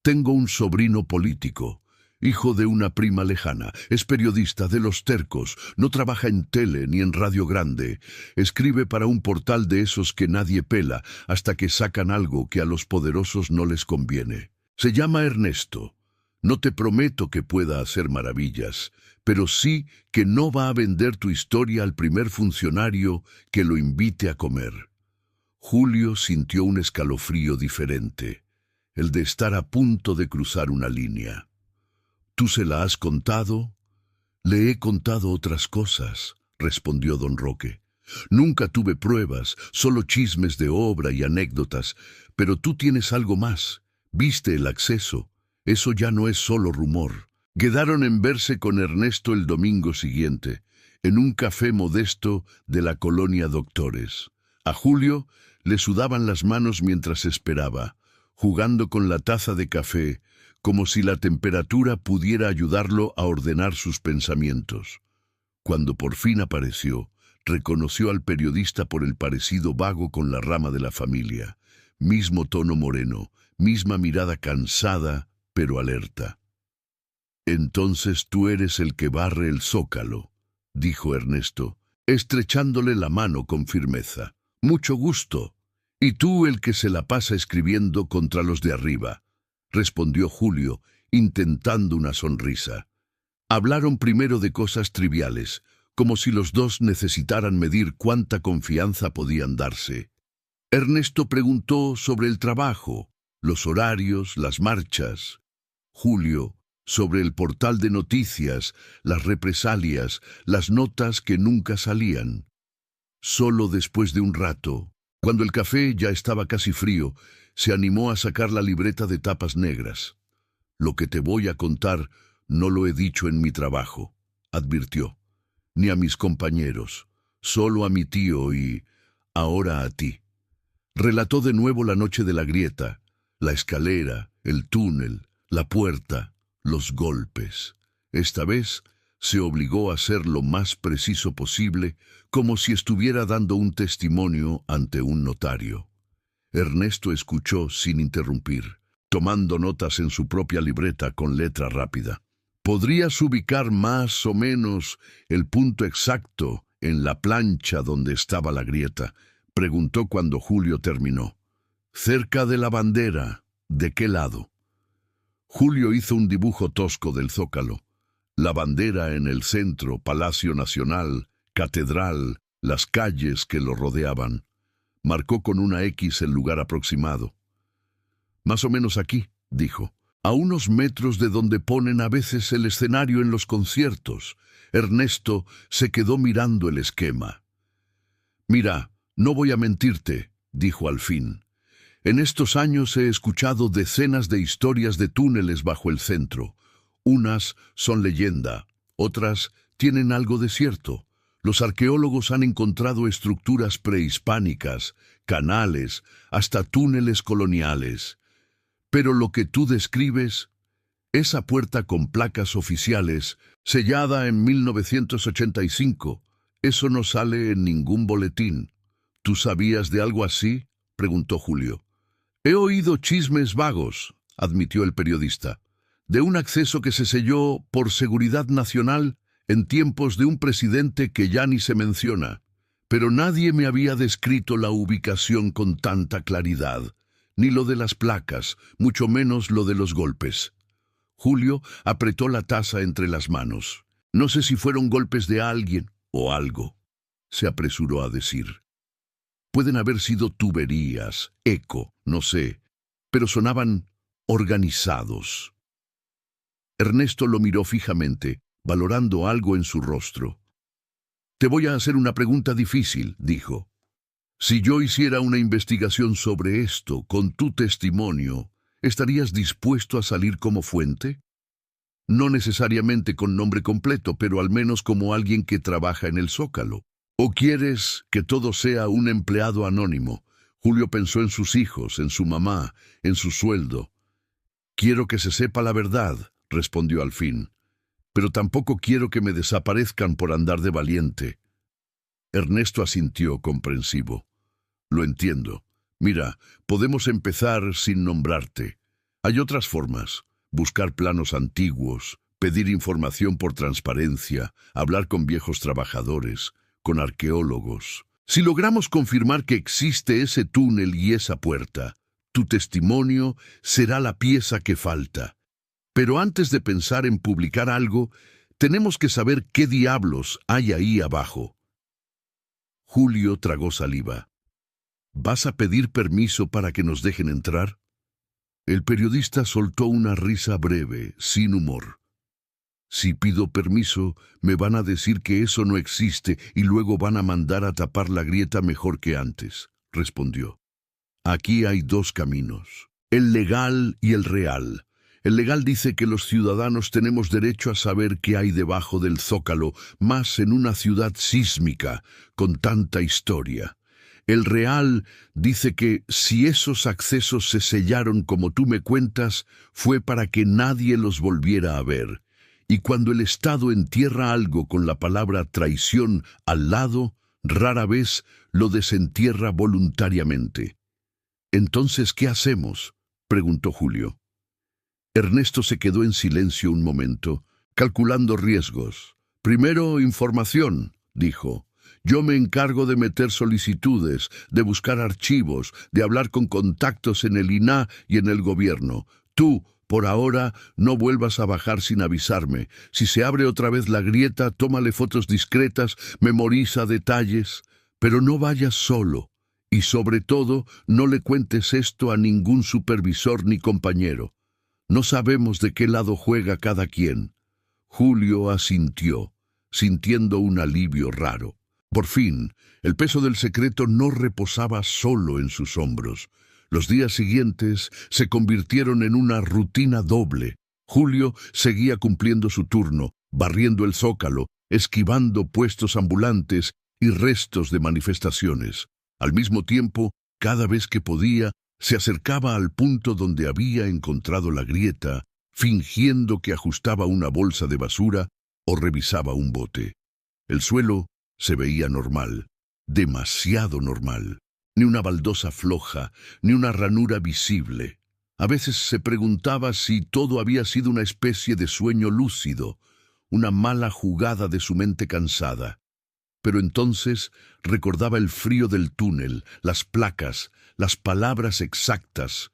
«Tengo un sobrino político, hijo de una prima lejana. Es periodista de los tercos, no trabaja en tele ni en Radio Grande. Escribe para un portal de esos que nadie pela hasta que sacan algo que a los poderosos no les conviene. Se llama Ernesto. No te prometo que pueda hacer maravillas, pero sí que no va a vender tu historia al primer funcionario que lo invite a comer». Julio sintió un escalofrío diferente, el de estar a punto de cruzar una línea. «¿Tú se la has contado?» «Le he contado otras cosas», respondió don Roque. «Nunca tuve pruebas, solo chismes de obra y anécdotas, pero tú tienes algo más. Viste el acceso. Eso ya no es solo rumor». Quedaron en verse con Ernesto el domingo siguiente, en un café modesto de la colonia Doctores. A Julio le sudaban las manos mientras esperaba, jugando con la taza de café, como si la temperatura pudiera ayudarlo a ordenar sus pensamientos. Cuando por fin apareció, reconoció al periodista por el parecido vago con la rama de la familia. Mismo tono moreno, misma mirada cansada, pero alerta. «Entonces tú eres el que barre el zócalo», dijo Ernesto, estrechándole la mano con firmeza. «Mucho gusto. Y tú el que se la pasa escribiendo contra los de arriba», respondió Julio, intentando una sonrisa. Hablaron primero de cosas triviales, como si los dos necesitaran medir cuánta confianza podían darse. Ernesto preguntó sobre el trabajo, los horarios, las marchas. Julio, sobre el portal de noticias, las represalias, las notas que nunca salían. Solo después de un rato, cuando el café ya estaba casi frío, se animó a sacar la libreta de tapas negras. «Lo que te voy a contar no lo he dicho en mi trabajo», advirtió, «ni a mis compañeros, solo a mi tío y, ahora a ti». Relató de nuevo la noche de la grieta, la escalera, el túnel, la puerta, los golpes. Esta vez se obligó a ser lo más preciso posible, como si estuviera dando un testimonio ante un notario. Ernesto escuchó sin interrumpir, tomando notas en su propia libreta con letra rápida. «¿Podrías ubicar más o menos el punto exacto en la plancha donde estaba la grieta?», preguntó cuando Julio terminó. «Cerca de la bandera. ¿De qué lado?». Julio hizo un dibujo tosco del zócalo. La bandera en el centro, Palacio Nacional, Catedral, las calles que lo rodeaban. Marcó con una X el lugar aproximado. «Más o menos aquí», dijo, «a unos metros de donde ponen a veces el escenario en los conciertos». Ernesto se quedó mirando el esquema. «Mira, no voy a mentirte», dijo al fin. «En estos años he escuchado decenas de historias de túneles bajo el centro. Unas son leyenda, otras tienen algo de cierto. Los arqueólogos han encontrado estructuras prehispánicas, canales, hasta túneles coloniales. Pero lo que tú describes, esa puerta con placas oficiales, sellada en 1985, eso no sale en ningún boletín. ¿Tú sabías de algo así?, preguntó Julio. He oído chismes vagos, admitió el periodista, de un acceso que se selló por seguridad nacional en tiempos de un presidente que ya ni se menciona. Pero nadie me había descrito la ubicación con tanta claridad, ni lo de las placas, mucho menos lo de los golpes. Julio apretó la taza entre las manos. No sé si fueron golpes de alguien o algo, se apresuró a decir. Pueden haber sido tuberías, eco, no sé, pero sonaban organizados. Ernesto lo miró fijamente, valorando algo en su rostro. Te voy a hacer una pregunta difícil, dijo. Si yo hiciera una investigación sobre esto con tu testimonio, ¿estarías dispuesto a salir como fuente? No necesariamente con nombre completo, pero al menos como alguien que trabaja en el Zócalo. ¿O quieres que todo sea un empleado anónimo? Julio pensó en sus hijos, en su mamá, en su sueldo. Quiero que se sepa la verdad, respondió al fin. Pero tampoco quiero que me desaparezcan por andar de valiente. Ernesto asintió comprensivo. Lo entiendo. Mira, podemos empezar sin nombrarte. Hay otras formas. Buscar planos antiguos, pedir información por transparencia, hablar con viejos trabajadores, con arqueólogos. Si logramos confirmar que existe ese túnel y esa puerta, tu testimonio será la pieza que falta. Pero antes de pensar en publicar algo, tenemos que saber qué diablos hay ahí abajo. Julio tragó saliva. ¿Vas a pedir permiso para que nos dejen entrar? El periodista soltó una risa breve, sin humor. Si pido permiso, me van a decir que eso no existe y luego van a mandar a tapar la grieta mejor que antes, respondió. Aquí hay dos caminos, el legal y el real. El legal dice que los ciudadanos tenemos derecho a saber qué hay debajo del Zócalo, más en una ciudad sísmica, con tanta historia. El real dice que si esos accesos se sellaron como tú me cuentas, fue para que nadie los volviera a ver. Y cuando el Estado entierra algo con la palabra traición al lado, rara vez lo desentierra voluntariamente. «¿Entonces qué hacemos?», preguntó Julio. Ernesto se quedó en silencio un momento, calculando riesgos. «Primero, información», dijo. «Yo me encargo de meter solicitudes, de buscar archivos, de hablar con contactos en el INAH y en el gobierno. Tú, por ahora, no vuelvas a bajar sin avisarme. Si se abre otra vez la grieta, tómale fotos discretas, memoriza detalles, pero no vayas solo. Y sobre todo, no le cuentes esto a ningún supervisor ni compañero. No sabemos de qué lado juega cada quien». Julio asintió, sintiendo un alivio raro. Por fin, el peso del secreto no reposaba solo en sus hombros. Los días siguientes se convirtieron en una rutina doble. Julio seguía cumpliendo su turno, barriendo el Zócalo, esquivando puestos ambulantes y restos de manifestaciones. Al mismo tiempo, cada vez que podía, se acercaba al punto donde había encontrado la grieta, fingiendo que ajustaba una bolsa de basura o revisaba un bote. El suelo se veía normal, demasiado normal. Ni una baldosa floja, ni una ranura visible. A veces se preguntaba si todo había sido una especie de sueño lúcido, una mala jugada de su mente cansada. Pero entonces recordaba el frío del túnel, las placas, las palabras exactas.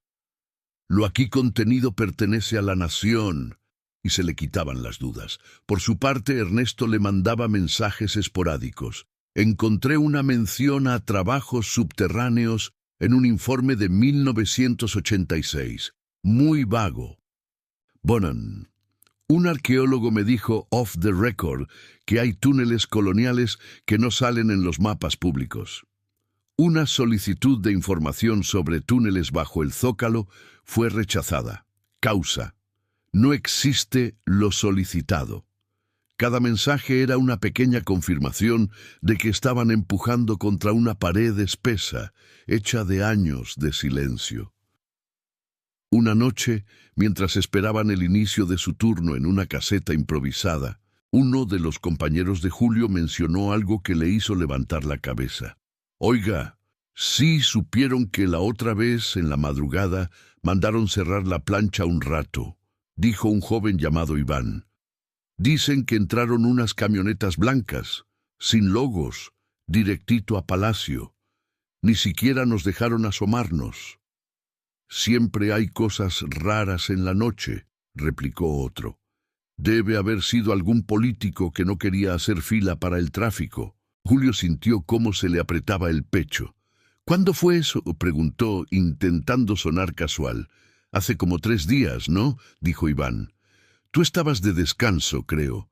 Lo aquí contenido pertenece a la nación, y se le quitaban las dudas. Por su parte, Ernesto le mandaba mensajes esporádicos. Encontré una mención a trabajos subterráneos en un informe de 1986, muy vago. Bonan, un arqueólogo me dijo off the record que hay túneles coloniales que no salen en los mapas públicos. Una solicitud de información sobre túneles bajo el Zócalo fue rechazada. Causa: No existe lo solicitado. Cada mensaje era una pequeña confirmación de que estaban empujando contra una pared espesa, hecha de años de silencio. Una noche, mientras esperaban el inicio de su turno en una caseta improvisada, uno de los compañeros de Julio mencionó algo que le hizo levantar la cabeza. «Oiga, sí supieron que la otra vez, en la madrugada, mandaron cerrar la plancha un rato», dijo un joven llamado Iván. «Dicen que entraron unas camionetas blancas, sin logos, directito a Palacio. Ni siquiera nos dejaron asomarnos». «Siempre hay cosas raras en la noche», replicó otro. «Debe haber sido algún político que no quería hacer fila para el tráfico». Julio sintió cómo se le apretaba el pecho. «¿Cuándo fue eso?», preguntó, intentando sonar casual. «Hace como 3 días, ¿no?», dijo Iván. «Tú estabas de descanso, creo.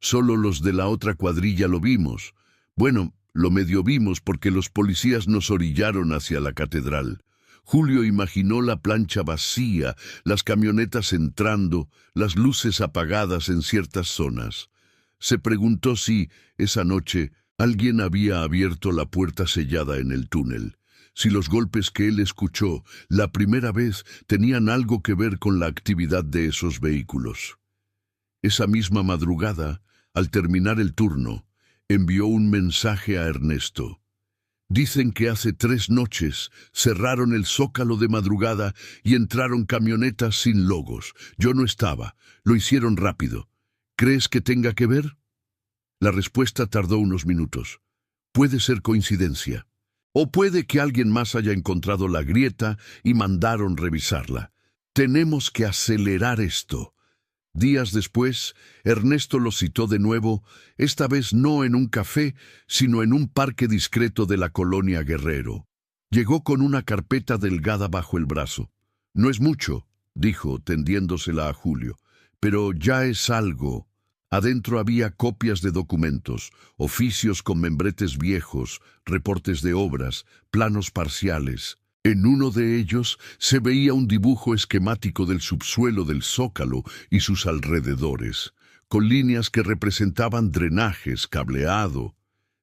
Solo los de la otra cuadrilla lo vimos. Bueno, lo medio vimos porque los policías nos orillaron hacia la catedral». Julio imaginó la plancha vacía, las camionetas entrando, las luces apagadas en ciertas zonas. Se preguntó si, esa noche, alguien había abierto la puerta sellada en el túnel, si los golpes que él escuchó la primera vez tenían algo que ver con la actividad de esos vehículos. Esa misma madrugada, al terminar el turno, envió un mensaje a Ernesto. «Dicen que hace 3 noches cerraron el Zócalo de madrugada y entraron camionetas sin logos. Yo no estaba. Lo hicieron rápido. ¿Crees que tenga que ver?». La respuesta tardó unos minutos. «Puede ser coincidencia. O puede que alguien más haya encontrado la grieta y mandaron revisarla. Tenemos que acelerar esto». Días después, Ernesto lo citó de nuevo, esta vez no en un café, sino en un parque discreto de la colonia Guerrero. Llegó con una carpeta delgada bajo el brazo. «No es mucho», dijo, tendiéndosela a Julio, «pero ya es algo». Adentro había copias de documentos, oficios con membretes viejos, reportes de obras, planos parciales. En uno de ellos se veía un dibujo esquemático del subsuelo del Zócalo y sus alrededores, con líneas que representaban drenajes, cableado,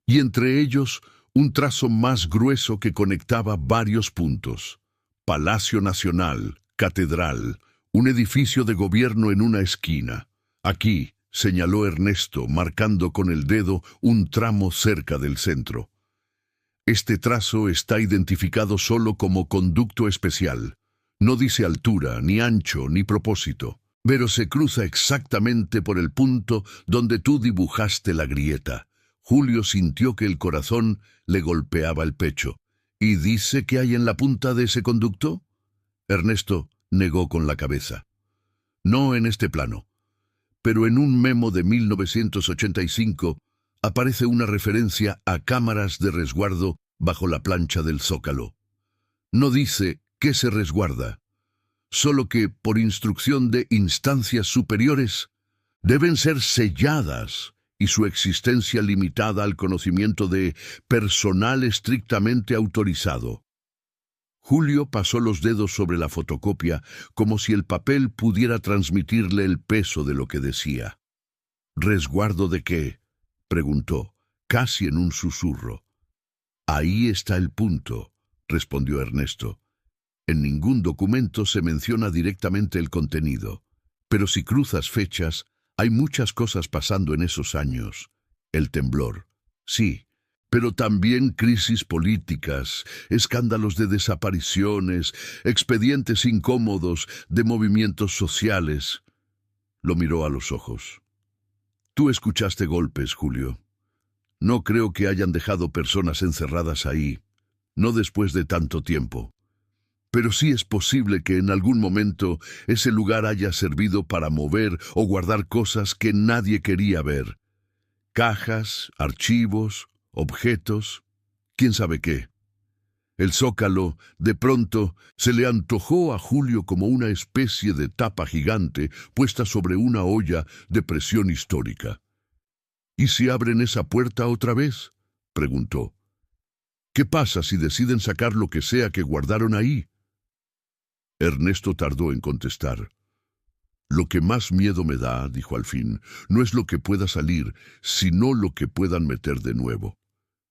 y entre ellos un trazo más grueso que conectaba varios puntos. Palacio Nacional, Catedral, un edificio de gobierno en una esquina. «Aquí», señaló Ernesto, marcando con el dedo un tramo cerca del centro. «Este trazo está identificado solo como conducto especial. No dice altura, ni ancho, ni propósito, pero se cruza exactamente por el punto donde tú dibujaste la grieta». Julio sintió que el corazón le golpeaba el pecho. «¿Y dice qué hay en la punta de ese conducto?». Ernesto negó con la cabeza. «No en este plano. Pero en un memo de 1985 aparece una referencia a cámaras de resguardo bajo la plancha del Zócalo. No dice qué se resguarda, solo que, por instrucción de instancias superiores, deben ser selladas y su existencia limitada al conocimiento de personal estrictamente autorizado». Julio pasó los dedos sobre la fotocopia como si el papel pudiera transmitirle el peso de lo que decía. «¿Resguardo de qué?», preguntó, casi en un susurro. «Ahí está el punto», respondió Ernesto. «En ningún documento se menciona directamente el contenido, pero si cruzas fechas, hay muchas cosas pasando en esos años. El temblor, sí, pero también crisis políticas, escándalos de desapariciones, expedientes incómodos de movimientos sociales». Lo miró a los ojos. «Tú escuchaste golpes, Julio. No creo que hayan dejado personas encerradas ahí, no después de tanto tiempo. Pero sí es posible que en algún momento ese lugar haya servido para mover o guardar cosas que nadie quería ver. Cajas, archivos, objetos, quién sabe qué». El Zócalo, de pronto, se le antojó a Julio como una especie de tapa gigante puesta sobre una olla de presión histórica. «¿Y si abren esa puerta otra vez?», preguntó. «¿Qué pasa si deciden sacar lo que sea que guardaron ahí?». Ernesto tardó en contestar. Lo que más miedo me da, dijo al fin, no es lo que pueda salir, sino lo que puedan meter de nuevo.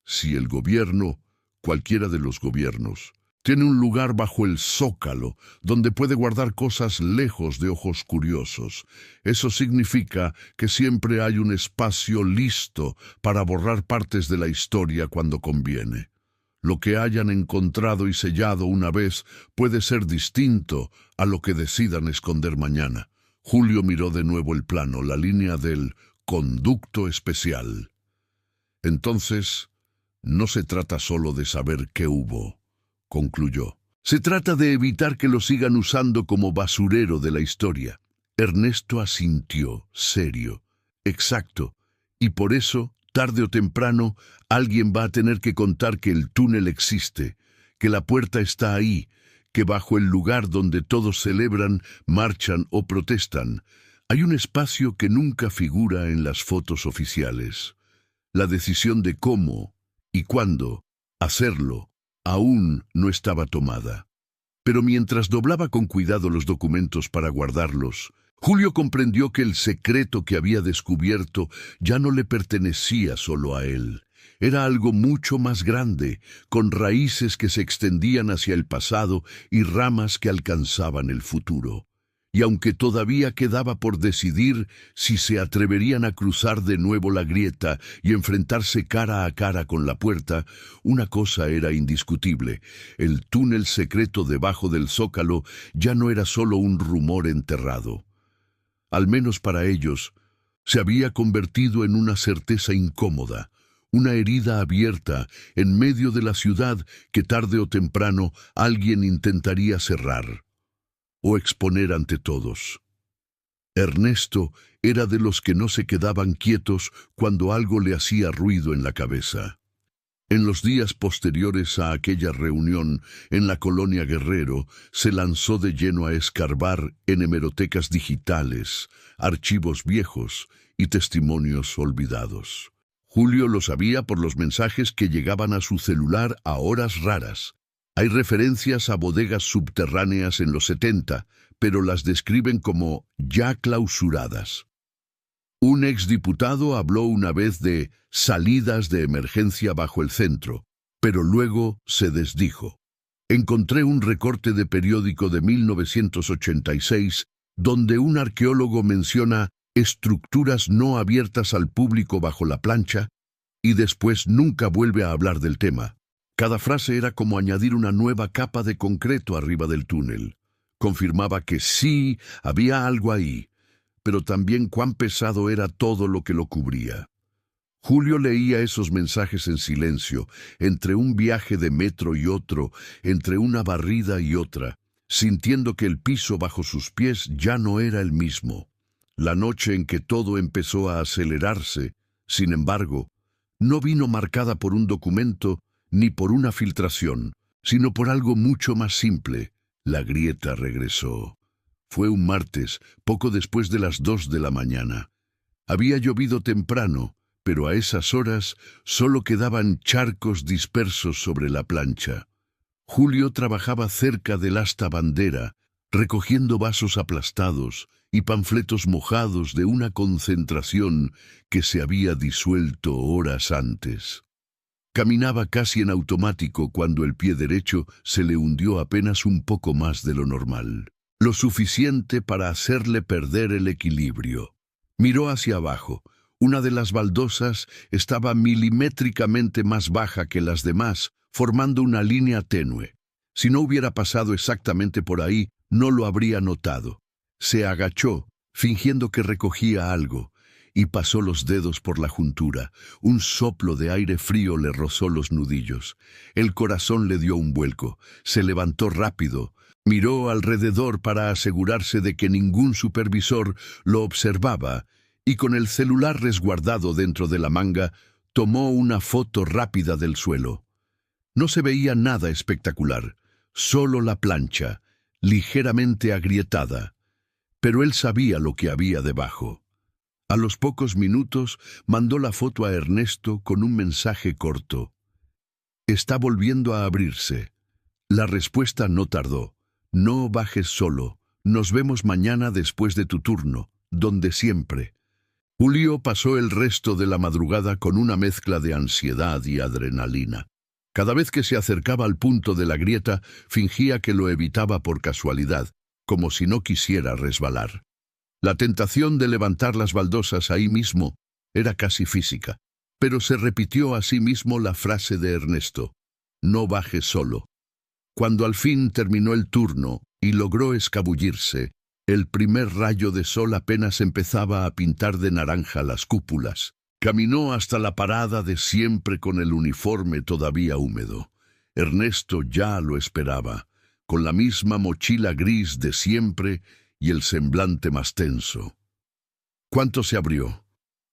Si el gobierno, cualquiera de los gobiernos, tiene un lugar bajo el zócalo donde puede guardar cosas lejos de ojos curiosos, eso significa que siempre hay un espacio listo para borrar partes de la historia cuando conviene. Lo que hayan encontrado y sellado una vez puede ser distinto a lo que decidan esconder mañana. Julio miró de nuevo el plano, la línea del conducto especial. Entonces, no se trata solo de saber qué hubo, concluyó. Se trata de evitar que lo sigan usando como basurero de la historia. Ernesto asintió, serio. Exacto. Y por eso, tarde o temprano, alguien va a tener que contar que el túnel existe, que la puerta está ahí, que bajo el lugar donde todos celebran, marchan o protestan, hay un espacio que nunca figura en las fotos oficiales. La decisión de cómo y cuándo hacerlo aún no estaba tomada. Pero mientras doblaba con cuidado los documentos para guardarlos, Julio comprendió que el secreto que había descubierto ya no le pertenecía solo a él. Era algo mucho más grande, con raíces que se extendían hacia el pasado y ramas que alcanzaban el futuro. Y aunque todavía quedaba por decidir si se atreverían a cruzar de nuevo la grieta y enfrentarse cara a cara con la puerta, una cosa era indiscutible: el túnel secreto debajo del zócalo ya no era solo un rumor enterrado. Al menos para ellos, se había convertido en una certeza incómoda, una herida abierta en medio de la ciudad que tarde o temprano alguien intentaría cerrar o exponer ante todos. Ernesto era de los que no se quedaban quietos cuando algo le hacía ruido en la cabeza. En los días posteriores a aquella reunión en la colonia Guerrero, se lanzó de lleno a escarbar en hemerotecas digitales, archivos viejos y testimonios olvidados. Julio lo sabía por los mensajes que llegaban a su celular a horas raras. Hay referencias a bodegas subterráneas en los 70, pero las describen como ya clausuradas. Un exdiputado habló una vez de salidas de emergencia bajo el centro, pero luego se desdijo. Encontré un recorte de periódico de 1986 donde un arqueólogo menciona estructuras no abiertas al público bajo la plancha y después nunca vuelve a hablar del tema. Cada frase era como añadir una nueva capa de concreto arriba del túnel. Confirmaba que sí, había algo ahí, pero también cuán pesado era todo lo que lo cubría. Julio leía esos mensajes en silencio, entre un viaje de metro y otro, entre una barrida y otra, sintiendo que el piso bajo sus pies ya no era el mismo. La noche en que todo empezó a acelerarse, sin embargo, no vino marcada por un documento ni por una filtración, sino por algo mucho más simple. La grieta regresó. Fue un martes, poco después de las 2 de la mañana. Había llovido temprano, pero a esas horas solo quedaban charcos dispersos sobre la plancha. Julio trabajaba cerca del asta bandera, recogiendo vasos aplastados y panfletos mojados de una concentración que se había disuelto horas antes. Caminaba casi en automático cuando el pie derecho se le hundió apenas un poco más de lo normal, lo suficiente para hacerle perder el equilibrio. Miró hacia abajo. Una de las baldosas estaba milimétricamente más baja que las demás, formando una línea tenue. Si no hubiera pasado exactamente por ahí, no lo habría notado. Se agachó, fingiendo que recogía algo, y pasó los dedos por la juntura. Un soplo de aire frío le rozó los nudillos. El corazón le dio un vuelco. Se levantó rápido. Miró alrededor para asegurarse de que ningún supervisor lo observaba, y con el celular resguardado dentro de la manga, tomó una foto rápida del suelo. No se veía nada espectacular, solo la plancha, ligeramente agrietada, pero él sabía lo que había debajo. A los pocos minutos mandó la foto a Ernesto con un mensaje corto. Está volviendo a abrirse. La respuesta no tardó. No bajes solo, Nos vemos mañana después de tu turno, donde siempre. Julio pasó el resto de la madrugada con una mezcla de ansiedad y adrenalina. Cada vez que se acercaba al punto de la grieta, fingía que lo evitaba por casualidad, como si no quisiera resbalar. La tentación de levantar las baldosas ahí mismo era casi física, pero se repitió a sí mismo la frase de Ernesto: no bajes solo. Cuando al fin terminó el turno y logró escabullirse, el primer rayo de sol apenas empezaba a pintar de naranja las cúpulas. Caminó hasta la parada de siempre con el uniforme todavía húmedo. Ernesto ya lo esperaba, con la misma mochila gris de siempre y el semblante más tenso. —¿Cuánto se abrió?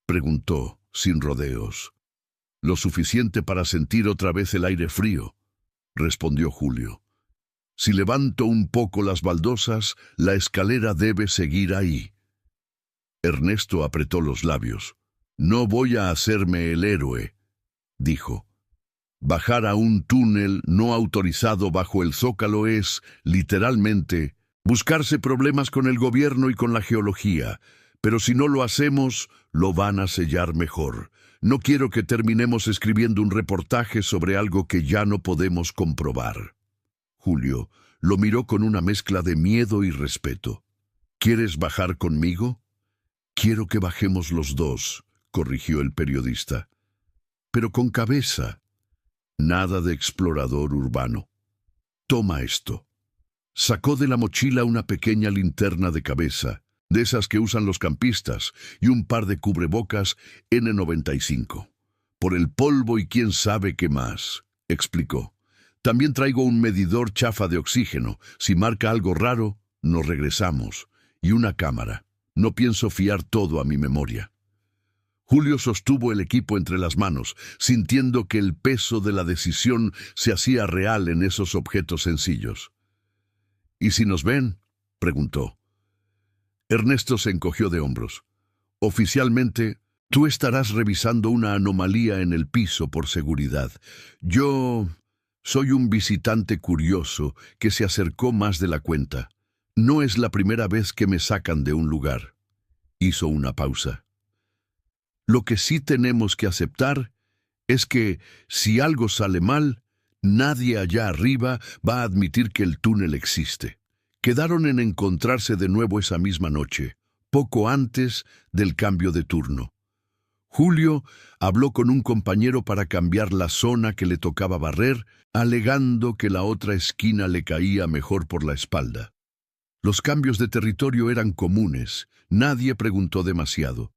—preguntó, sin rodeos. —Lo suficiente para sentir otra vez el aire frío —respondió Julio. Si levanto un poco las baldosas, la escalera debe seguir ahí. Ernesto apretó los labios. No voy a hacerme el héroe, dijo. Bajar a un túnel no autorizado bajo el Zócalo es, literalmente, buscarse problemas con el gobierno y con la geología. Pero si no lo hacemos, lo van a sellar mejor. No quiero que terminemos escribiendo un reportaje sobre algo que ya no podemos comprobar. Julio lo miró con una mezcla de miedo y respeto. ¿Quieres bajar conmigo? Quiero que bajemos los dos, corrigió el periodista. Pero con cabeza. Nada de explorador urbano. Toma esto. Sacó de la mochila una pequeña linterna de cabeza, de esas que usan los campistas, y un par de cubrebocas N95. Por el polvo y quién sabe qué más, explicó. También traigo un medidor chafa de oxígeno. Si marca algo raro, nos regresamos. Y una cámara. No pienso fiar todo a mi memoria. Julio sostuvo el equipo entre las manos, sintiendo que el peso de la decisión se hacía real en esos objetos sencillos. ¿Y si nos ven?, preguntó. Ernesto se encogió de hombros. Oficialmente, tú estarás revisando una anomalía en el piso por seguridad. Yo soy un visitante curioso que se acercó más de la cuenta. No es la primera vez que me sacan de un lugar. Hizo una pausa. Lo que sí tenemos que aceptar es que, si algo sale mal, nadie allá arriba va a admitir que el túnel existe. Quedaron en encontrarse de nuevo esa misma noche, poco antes del cambio de turno. Julio habló con un compañero para cambiar la zona que le tocaba barrer, alegando que la otra esquina le caía mejor por la espalda. Los cambios de territorio eran comunes, nadie preguntó demasiado.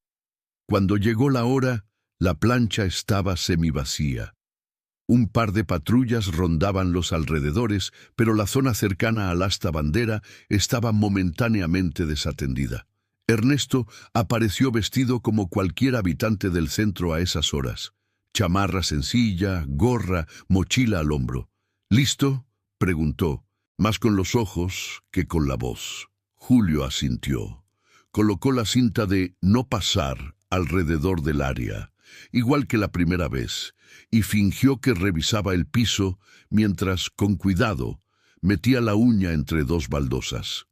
Cuando llegó la hora, la plancha estaba semivacía. Un par de patrullas rondaban los alrededores, pero la zona cercana al asta bandera estaba momentáneamente desatendida. Ernesto apareció vestido como cualquier habitante del centro a esas horas. Chamarra sencilla, gorra, mochila al hombro. ¿Listo?, preguntó, más con los ojos que con la voz. Julio asintió. Colocó la cinta de no pasar alrededor del área, igual que la primera vez, y fingió que revisaba el piso mientras, con cuidado, metía la uña entre dos baldosas.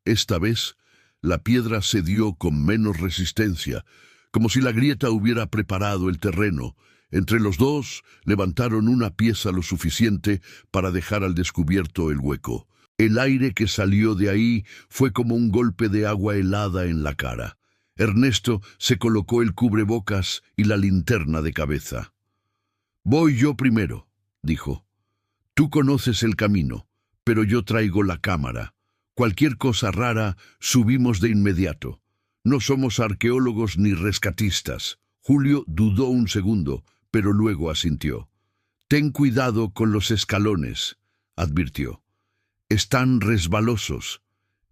Esta vez, la piedra cedió con menos resistencia, como si la grieta hubiera preparado el terreno. Entre los dos, levantaron una pieza lo suficiente para dejar al descubierto el hueco. El aire que salió de ahí fue como un golpe de agua helada en la cara. Ernesto se colocó el cubrebocas y la linterna de cabeza. «Voy yo primero», dijo. «Tú conoces el camino, pero yo traigo la cámara. Cualquier cosa rara, subimos de inmediato. No somos arqueólogos ni rescatistas». Julio dudó un segundo, pero luego asintió. «Ten cuidado con los escalones», advirtió. «Están resbalosos».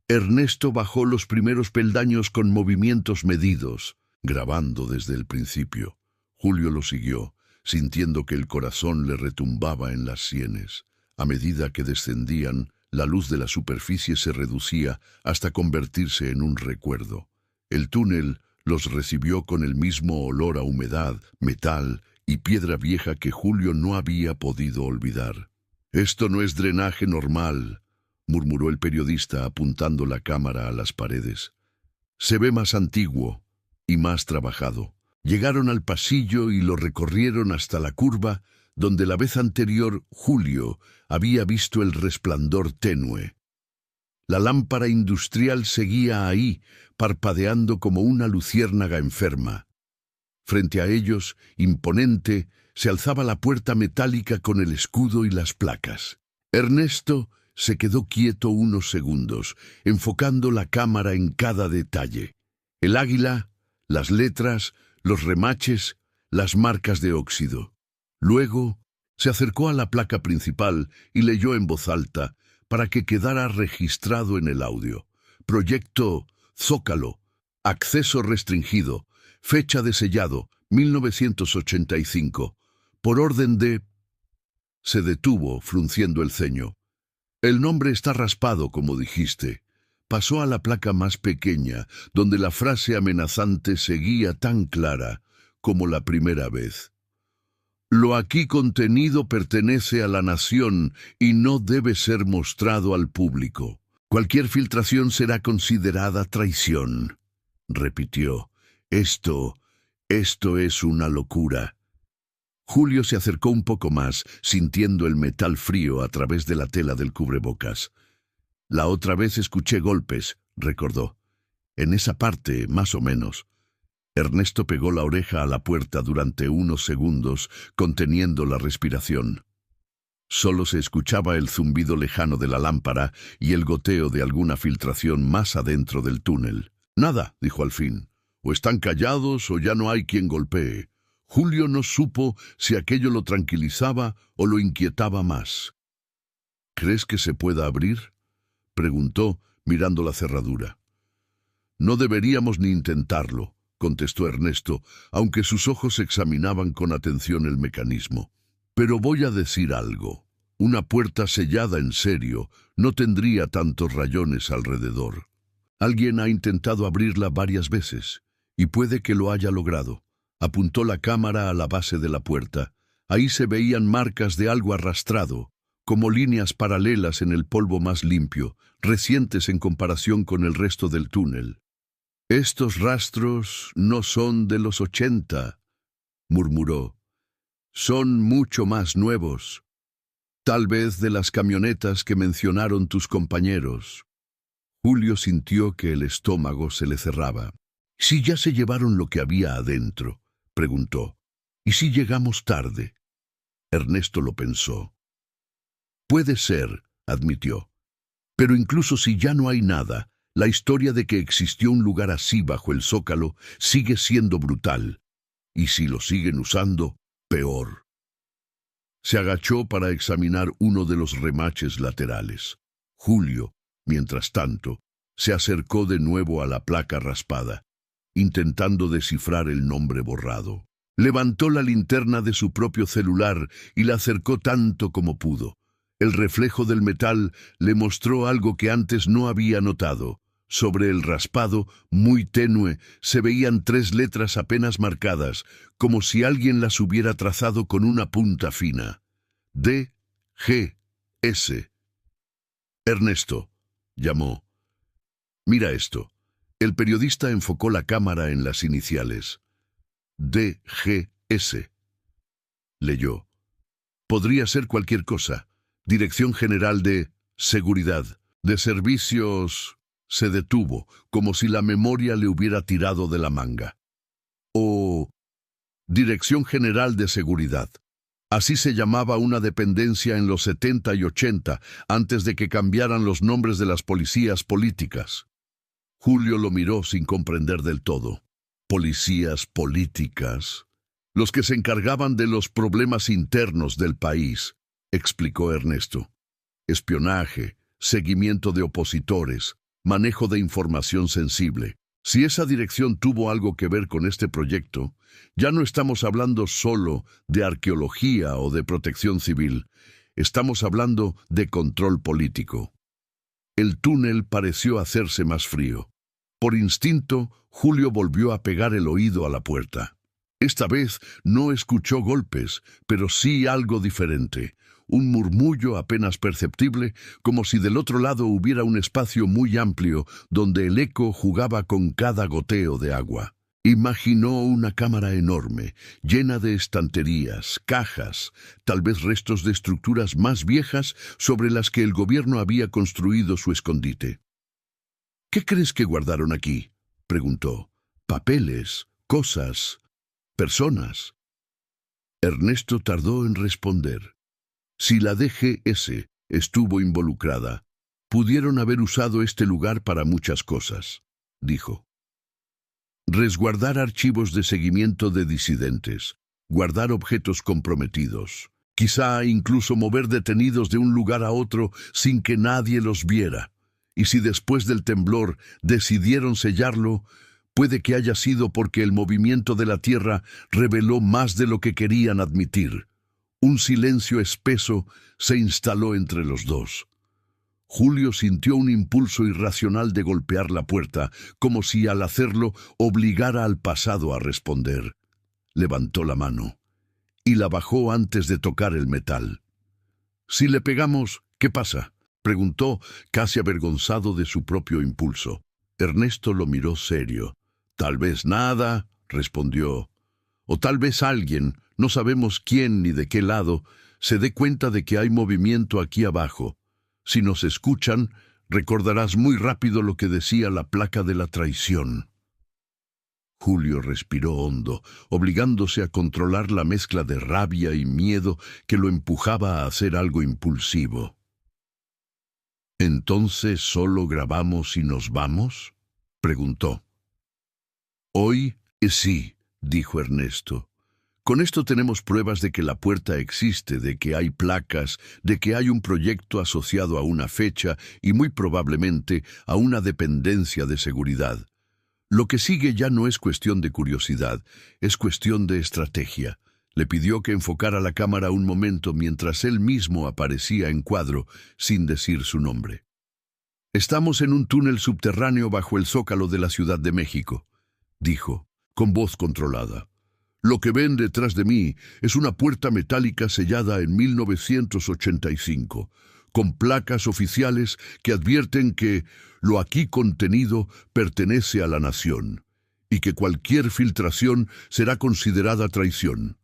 Ernesto bajó los primeros peldaños con movimientos medidos, grabando desde el principio. Julio lo siguió, sintiendo que el corazón le retumbaba en las sienes. A medida que descendían, la luz de la superficie se reducía hasta convertirse en un recuerdo. El túnel los recibió con el mismo olor a humedad, metal y piedra vieja que Julio no había podido olvidar. «Esto no es drenaje normal», murmuró el periodista apuntando la cámara a las paredes. Se ve más antiguo y más trabajado. Llegaron al pasillo y lo recorrieron hasta la curva donde la vez anterior Julio había visto el resplandor tenue. La lámpara industrial seguía ahí, parpadeando como una luciérnaga enferma. Frente a ellos, imponente, se alzaba la puerta metálica con el escudo y las placas. Ernesto se quedó quieto unos segundos, enfocando la cámara en cada detalle. El águila, las letras, los remaches, las marcas de óxido. Luego, se acercó a la placa principal y leyó en voz alta para que quedara registrado en el audio. Proyecto Zócalo, acceso restringido, fecha de sellado, 1985. Por orden de... Se detuvo, frunciendo el ceño. El nombre está raspado, como dijiste. Pasó a la placa más pequeña, donde la frase amenazante seguía tan clara como la primera vez. Lo aquí contenido pertenece a la nación y no debe ser mostrado al público. Cualquier filtración será considerada traición. Repitió. Esto es una locura. Julio se acercó un poco más, sintiendo el metal frío a través de la tela del cubrebocas. La otra vez escuché golpes, recordó. En esa parte, más o menos. Ernesto pegó la oreja a la puerta durante unos segundos, conteniendo la respiración. Solo se escuchaba el zumbido lejano de la lámpara y el goteo de alguna filtración más adentro del túnel. Nada, dijo al fin. O están callados o ya no hay quien golpee. Julio no supo si aquello lo tranquilizaba o lo inquietaba más. ¿Crees que se pueda abrir?, preguntó, mirando la cerradura. No deberíamos ni intentarlo, contestó Ernesto, aunque sus ojos examinaban con atención el mecanismo. Pero voy a decir algo. Una puerta sellada en serio no tendría tantos rayones alrededor. Alguien ha intentado abrirla varias veces, y puede que lo haya logrado. Apuntó la cámara a la base de la puerta. Ahí se veían marcas de algo arrastrado, como líneas paralelas en el polvo más limpio, recientes en comparación con el resto del túnel. Estos rastros no son de los 80, murmuró. Son mucho más nuevos. Tal vez de las camionetas que mencionaron tus compañeros. Julio sintió que el estómago se le cerraba. ¿Si ya se llevaron lo que había adentro?, preguntó. ¿Y si llegamos tarde? Ernesto lo pensó. Puede ser, admitió. Pero incluso si ya no hay nada, la historia de que existió un lugar así bajo el Zócalo sigue siendo brutal. Y si lo siguen usando, peor. Se agachó para examinar uno de los remaches laterales. Julio, mientras tanto, se acercó de nuevo a la placa raspada, intentando descifrar el nombre borrado. Levantó la linterna de su propio celular y la acercó tanto como pudo. El reflejo del metal le mostró algo que antes no había notado. Sobre el raspado, muy tenue, se veían 3 letras apenas marcadas, como si alguien las hubiera trazado con una punta fina. D, G, S. Ernesto, llamó. Mira esto. El periodista enfocó la cámara en las iniciales. D, G, S. Leyó. Podría ser cualquier cosa. Dirección General de Seguridad, de Servicios... Se detuvo, como si la memoria le hubiera tirado de la manga. O Dirección General de Seguridad. Así se llamaba una dependencia en los 70 y 80, antes de que cambiaran los nombres de las policías políticas. Julio lo miró sin comprender del todo. Policías políticas. Los que se encargaban de los problemas internos del país, explicó Ernesto. Espionaje, seguimiento de opositores, manejo de información sensible. Si esa dirección tuvo algo que ver con este proyecto, ya no estamos hablando solo de arqueología o de protección civil. Estamos hablando de control político. El túnel pareció hacerse más frío. Por instinto, Julio volvió a pegar el oído a la puerta. Esta vez no escuchó golpes, pero sí algo diferente. un murmullo apenas perceptible, como si del otro lado hubiera un espacio muy amplio donde el eco jugaba con cada goteo de agua. Imaginó una cámara enorme, llena de estanterías, cajas, tal vez restos de estructuras más viejas sobre las que el gobierno había construido su escondite. ¿Qué crees que guardaron aquí?, preguntó. Papeles, cosas, personas. Ernesto tardó en responder. Si la DGS estuvo involucrada, pudieron haber usado este lugar para muchas cosas, dijo. Resguardar archivos de seguimiento de disidentes, guardar objetos comprometidos, quizá incluso mover detenidos de un lugar a otro sin que nadie los viera. Y si después del temblor decidieron sellarlo, puede que haya sido porque el movimiento de la tierra reveló más de lo que querían admitir. Un silencio espeso se instaló entre los dos. Julio sintió un impulso irracional de golpear la puerta, como si al hacerlo obligara al pasado a responder. Levantó la mano y la bajó antes de tocar el metal. «Si le pegamos, ¿qué pasa?», preguntó, casi avergonzado de su propio impulso. Ernesto lo miró serio. «Tal vez nada», respondió. «O tal vez alguien, no sabemos quién ni de qué lado, se dé cuenta de que hay movimiento aquí abajo. Si nos escuchan, recordarás muy rápido lo que decía la placa de la traición». Julio respiró hondo, obligándose a controlar la mezcla de rabia y miedo que lo empujaba a hacer algo impulsivo. «¿Entonces solo grabamos y nos vamos?», preguntó. «Hoy sí», dijo Ernesto. «Con esto tenemos pruebas de que la puerta existe, de que hay placas, de que hay un proyecto asociado a una fecha y muy probablemente a una dependencia de seguridad. Lo que sigue ya no es cuestión de curiosidad, es cuestión de estrategia». Le pidió que enfocara la cámara un momento mientras él mismo aparecía en cuadro, sin decir su nombre. «Estamos en un túnel subterráneo bajo el Zócalo de la Ciudad de México», dijo, con voz controlada. «Lo que ven detrás de mí es una puerta metálica sellada en 1985, con placas oficiales que advierten que lo aquí contenido pertenece a la nación, y que cualquier filtración será considerada traición.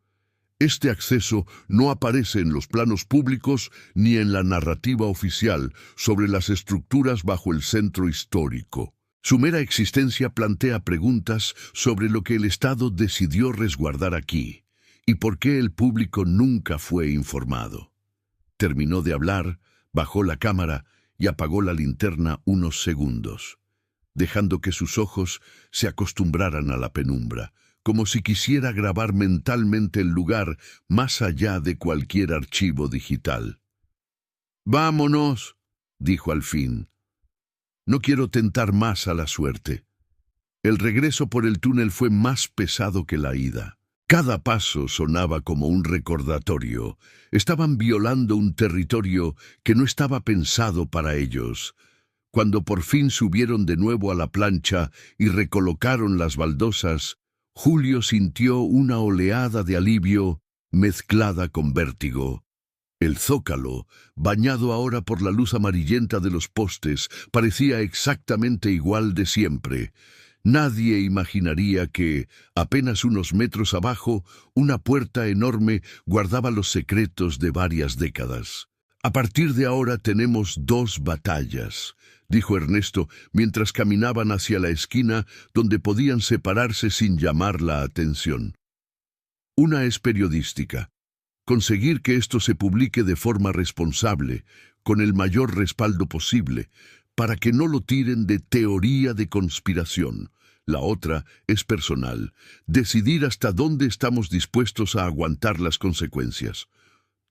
Este acceso no aparece en los planos públicos ni en la narrativa oficial sobre las estructuras bajo el centro histórico. Su mera existencia plantea preguntas sobre lo que el Estado decidió resguardar aquí y por qué el público nunca fue informado». Terminó de hablar, bajó la cámara y apagó la linterna unos segundos, dejando que sus ojos se acostumbraran a la penumbra, como si quisiera grabar mentalmente el lugar más allá de cualquier archivo digital. «Vámonos», dijo al fin. «No quiero tentar más a la suerte». El regreso por el túnel fue más pesado que la ida. Cada paso sonaba como un recordatorio. Estaban violando un territorio que no estaba pensado para ellos. Cuando por fin subieron de nuevo a la plancha y recolocaron las baldosas, Julio sintió una oleada de alivio mezclada con vértigo. El zócalo, bañado ahora por la luz amarillenta de los postes, parecía exactamente igual de siempre. Nadie imaginaría que, apenas unos metros abajo, una puerta enorme guardaba los secretos de varias décadas. «A partir de ahora tenemos 2 batallas», dijo Ernesto mientras caminaban hacia la esquina donde podían separarse sin llamar la atención. «Una es periodística. Conseguir que esto se publique de forma responsable, con el mayor respaldo posible, para que no lo tiren de teoría de conspiración. La otra es personal, decidir hasta dónde estamos dispuestos a aguantar las consecuencias.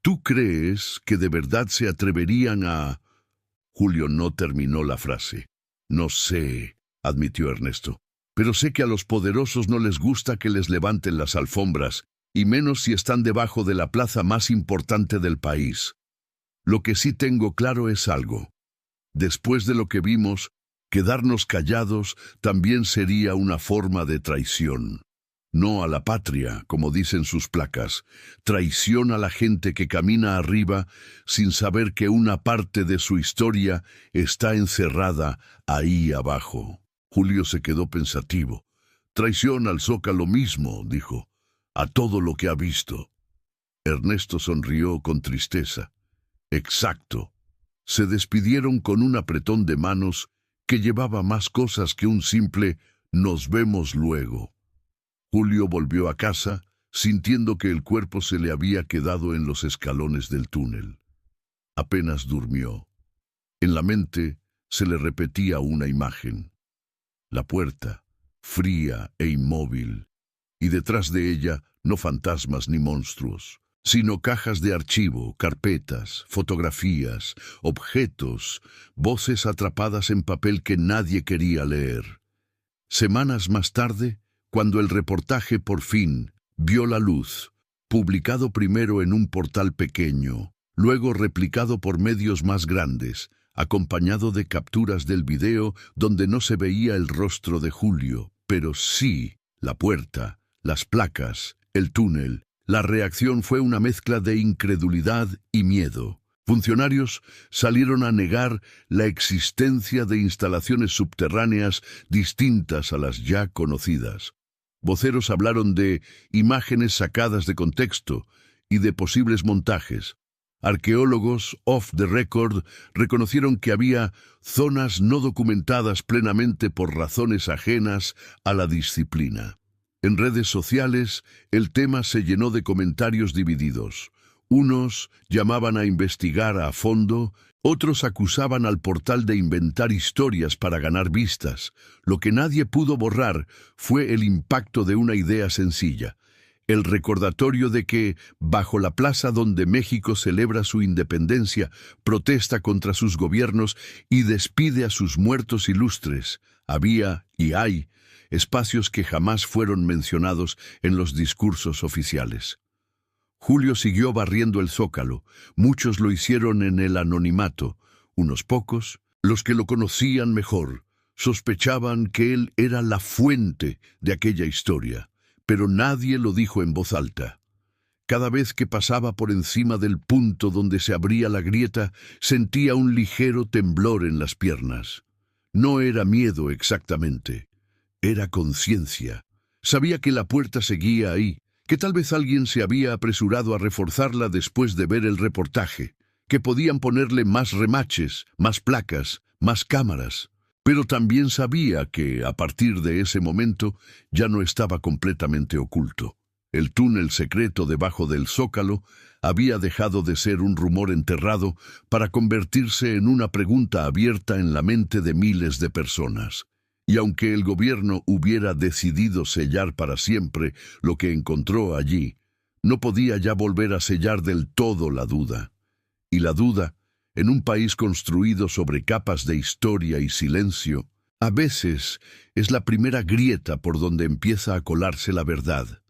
¿Tú crees que de verdad se atreverían a...?» Julio no terminó la frase. «No sé», admitió Ernesto, «pero sé que a los poderosos no les gusta que les levanten las alfombras, y menos si están debajo de la plaza más importante del país. Lo que sí tengo claro es algo. Después de lo que vimos, quedarnos callados también sería una forma de traición». no a la patria, como dicen sus placas. Traición a la gente que camina arriba sin saber que una parte de su historia está encerrada ahí abajo. Julio se quedó pensativo. Traición al Zócalo mismo, dijo, a todo lo que ha visto. Ernesto sonrió con tristeza. Exacto. Se despidieron con un apretón de manos que llevaba más cosas que un simple «nos vemos luego». Julio volvió a casa, sintiendo que el cuerpo se le había quedado en los escalones del túnel. Apenas durmió. En la mente se le repetía una imagen. La puerta, fría e inmóvil, y detrás de ella no fantasmas ni monstruos, sino cajas de archivo, carpetas, fotografías, objetos, voces atrapadas en papel que nadie quería leer. Semanas más tarde, cuando el reportaje por fin vio la luz, publicado primero en un portal pequeño, luego replicado por medios más grandes, acompañado de capturas del video donde no se veía el rostro de Julio, pero sí la puerta, las placas, el túnel, la reacción fue una mezcla de incredulidad y miedo. Funcionarios salieron a negar la existencia de instalaciones subterráneas distintas a las ya conocidas. Voceros hablaron de imágenes sacadas de contexto y de posibles montajes. Arqueólogos off the record reconocieron que había zonas no documentadas plenamente por razones ajenas a la disciplina. En redes sociales, el tema se llenó de comentarios divididos. Unos llamaban a investigar a fondo, otros acusaban al portal de inventar historias para ganar vistas. Lo que nadie pudo borrar fue el impacto de una idea sencilla. El recordatorio de que, bajo la plaza donde México celebra su independencia, protesta contra sus gobiernos y despide a sus muertos ilustres, había y hay espacios que jamás fueron mencionados en los discursos oficiales. Julio siguió barriendo el Zócalo. Muchos lo hicieron en el anonimato. Unos pocos, los que lo conocían mejor, sospechaban que él era la fuente de aquella historia, pero nadie lo dijo en voz alta. Cada vez que pasaba por encima del punto donde se abría la grieta, sentía un ligero temblor en las piernas. No era miedo exactamente. Era conciencia. Sabía que la puerta seguía ahí, que tal vez alguien se había apresurado a reforzarla después de ver el reportaje, que podían ponerle más remaches, más placas, más cámaras. Pero también sabía que, a partir de ese momento, ya no estaba completamente oculto. El túnel secreto debajo del Zócalo había dejado de ser un rumor enterrado para convertirse en una pregunta abierta en la mente de miles de personas. Y aunque el gobierno hubiera decidido sellar para siempre lo que encontró allí, no podía ya volver a sellar del todo la duda. Y la duda, en un país construido sobre capas de historia y silencio, a veces es la primera grieta por donde empieza a colarse la verdad.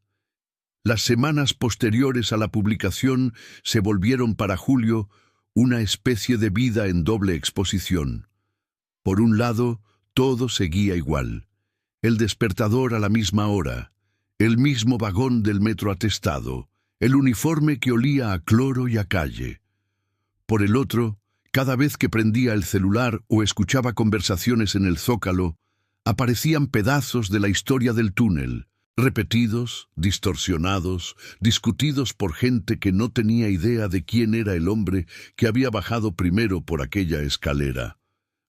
Las semanas posteriores a la publicación se volvieron para Julio una especie de vida en doble exposición. Por un lado, todo seguía igual. El despertador a la misma hora, el mismo vagón del metro atestado, el uniforme que olía a cloro y a calle. Por el otro, cada vez que prendía el celular o escuchaba conversaciones en el Zócalo, aparecían pedazos de la historia del túnel, repetidos, distorsionados, discutidos por gente que no tenía idea de quién era el hombre que había bajado primero por aquella escalera.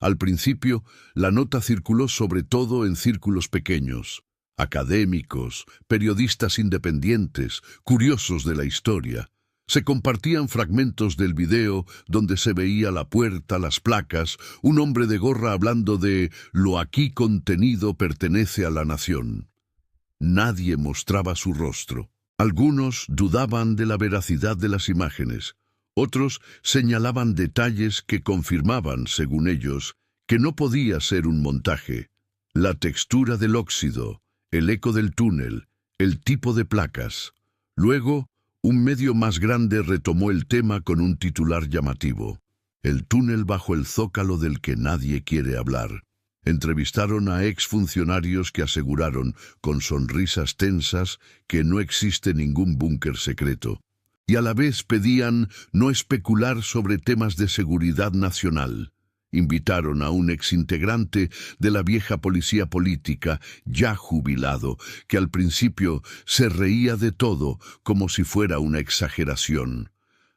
Al principio, la nota circuló sobre todo en círculos pequeños, académicos, periodistas independientes, curiosos de la historia. Se compartían fragmentos del video donde se veía la puerta, las placas, un hombre de gorra hablando de «lo aquí contenido pertenece a la nación». Nadie mostraba su rostro. Algunos dudaban de la veracidad de las imágenes. Otros señalaban detalles que confirmaban, según ellos, que no podía ser un montaje. La textura del óxido, el eco del túnel, el tipo de placas. Luego, un medio más grande retomó el tema con un titular llamativo: «El túnel bajo el Zócalo del que nadie quiere hablar». Entrevistaron a exfuncionarios que aseguraron, con sonrisas tensas, que no existe ningún búnker secreto. Y a la vez pedían no especular sobre temas de seguridad nacional. Invitaron a un exintegrante de la vieja policía política, ya jubilado, que al principio se reía de todo como si fuera una exageración,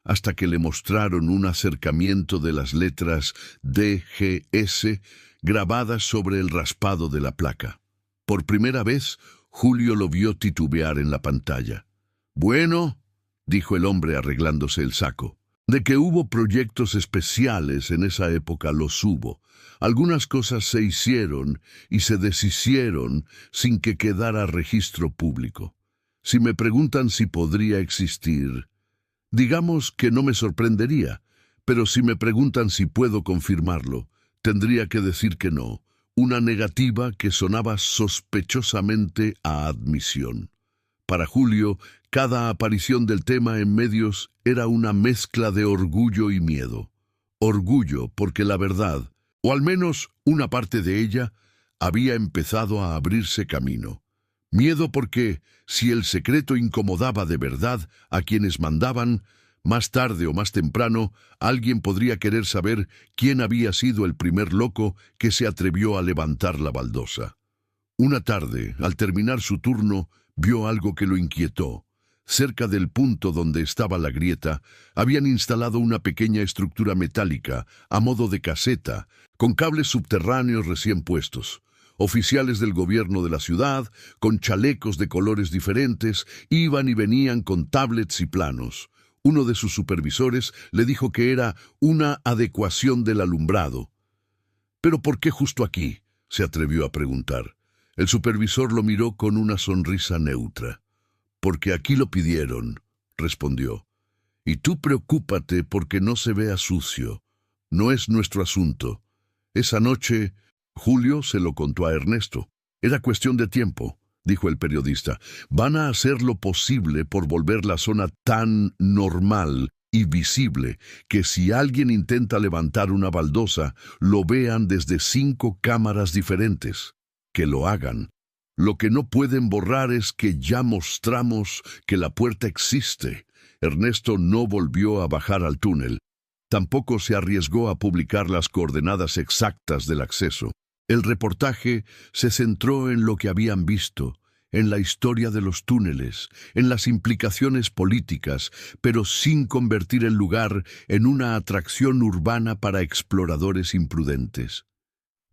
hasta que le mostraron un acercamiento de las letras DGS grabadas sobre el raspado de la placa. Por primera vez, Julio lo vio titubear en la pantalla. «Bueno», dijo el hombre arreglándose el saco, «de que hubo proyectos especiales en esa época los hubo. Algunas cosas se hicieron y se deshicieron sin que quedara registro público. Si me preguntan si podría existir, digamos que no me sorprendería, pero si me preguntan si puedo confirmarlo, tendría que decir que no, una negativa que sonaba sospechosamente a admisión. Para Julio, cada aparición del tema en medios era una mezcla de orgullo y miedo. Orgullo porque la verdad, o al menos una parte de ella, había empezado a abrirse camino. Miedo porque, si el secreto incomodaba de verdad a quienes mandaban, más tarde o más temprano, alguien podría querer saber quién había sido el primer loco que se atrevió a levantar la baldosa. Una tarde, al terminar su turno, vio algo que lo inquietó. Cerca del punto donde estaba la grieta, habían instalado una pequeña estructura metálica, a modo de caseta, con cables subterráneos recién puestos. Oficiales del gobierno de la ciudad, con chalecos de colores diferentes, iban y venían con tablets y planos. Uno de sus supervisores le dijo que era una adecuación del alumbrado. «¿Pero por qué justo aquí?», se atrevió a preguntar. El supervisor lo miró con una sonrisa neutra. «Porque aquí lo pidieron», respondió. «Y tú preocúpate porque no se vea sucio. No es nuestro asunto». Esa noche, Julio se lo contó a Ernesto. «Era cuestión de tiempo», dijo el periodista. «Van a hacer lo posible por volver la zona tan normal y visible que si alguien intenta levantar una baldosa, lo vean desde 5 cámaras diferentes. Que lo hagan. Lo que no pueden borrar es que ya mostramos que la puerta existe». Ernesto no volvió a bajar al túnel. Tampoco se arriesgó a publicar las coordenadas exactas del acceso. El reportaje se centró en lo que habían visto, en la historia de los túneles, en las implicaciones políticas, pero sin convertir el lugar en una atracción urbana para exploradores imprudentes.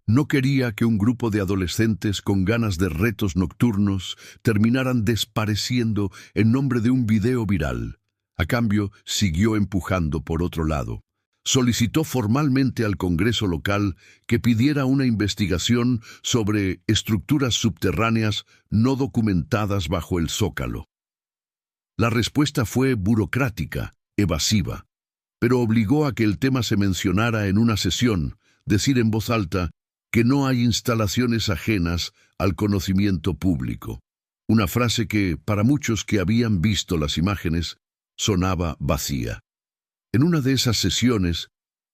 No quería que un grupo de adolescentes con ganas de retos nocturnos terminaran desapareciendo en nombre de un video viral. A cambio, siguió empujando por otro lado. Solicitó formalmente al Congreso local que pidiera una investigación sobre estructuras subterráneas no documentadas bajo el Zócalo. La respuesta fue burocrática, evasiva, pero obligó a que el tema se mencionara en una sesión, decir en voz alta que no hay instalaciones ajenas al conocimiento público. Una frase que, para muchos que habían visto las imágenes, sonaba vacía. En una de esas sesiones,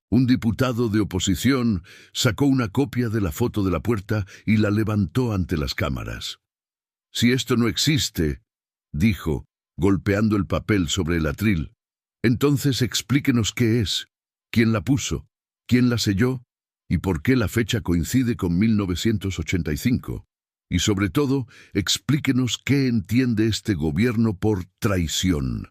un diputado de oposición sacó una copia de la foto de la puerta y la levantó ante las cámaras. «Si esto no existe», dijo, golpeando el papel sobre el atril, «entonces explíquenos qué es, quién la puso, quién la selló y por qué la fecha coincide con 1985. Y sobre todo, explíquenos qué entiende este gobierno por traición».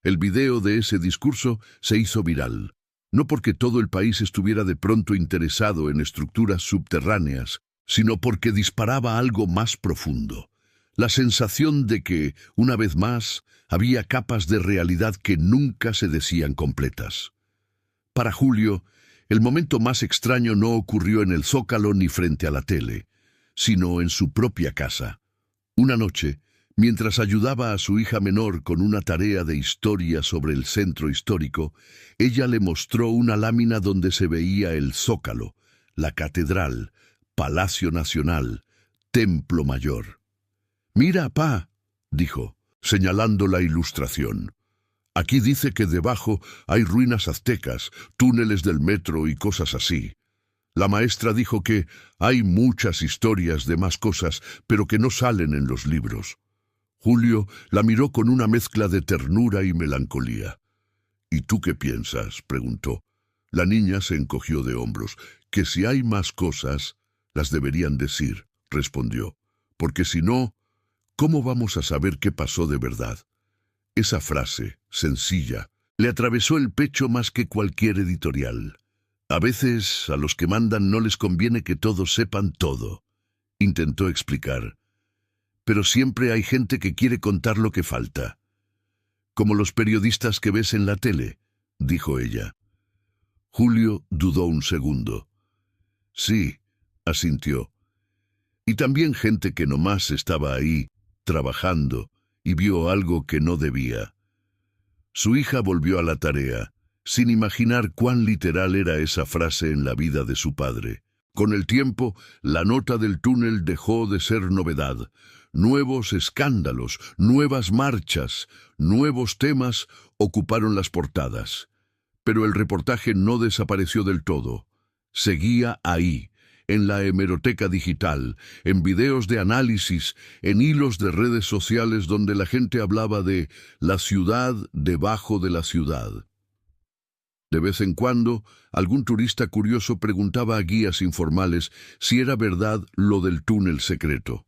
El video de ese discurso se hizo viral, no porque todo el país estuviera de pronto interesado en estructuras subterráneas, sino porque disparaba algo más profundo, la sensación de que, una vez más, había capas de realidad que nunca se decían completas. Para Julio, el momento más extraño no ocurrió en el Zócalo ni frente a la tele, sino en su propia casa. Una noche, mientras ayudaba a su hija menor con una tarea de historia sobre el centro histórico, ella le mostró una lámina donde se veía el Zócalo, la Catedral, Palacio Nacional, Templo Mayor. «Mira, pa», dijo, señalando la ilustración. «Aquí dice que debajo hay ruinas aztecas, túneles del metro y cosas así». La maestra dijo que hay muchas historias de más cosas, pero que no salen en los libros. Julio la miró con una mezcla de ternura y melancolía. ¿Y tú qué piensas?, preguntó. La niña se encogió de hombros. Que si hay más cosas, las deberían decir, respondió. Porque si no, ¿cómo vamos a saber qué pasó de verdad? Esa frase, sencilla, le atravesó el pecho más que cualquier editorial. A veces a los que mandan no les conviene que todos sepan todo, intentó explicar. Pero siempre hay gente que quiere contar lo que falta. Como los periodistas que ves en la tele, dijo ella. Julio dudó un segundo. Sí, asintió. Y también gente que nomás estaba ahí, trabajando, y vio algo que no debía. Su hija volvió a la tarea, sin imaginar cuán literal era esa frase en la vida de su padre. Con el tiempo, la nota del túnel dejó de ser novedad. Nuevos escándalos, nuevas marchas, nuevos temas ocuparon las portadas. Pero el reportaje no desapareció del todo. Seguía ahí, en la hemeroteca digital, en videos de análisis, en hilos de redes sociales donde la gente hablaba de la ciudad debajo de la ciudad. De vez en cuando, algún turista curioso preguntaba a guías informales si era verdad lo del túnel secreto.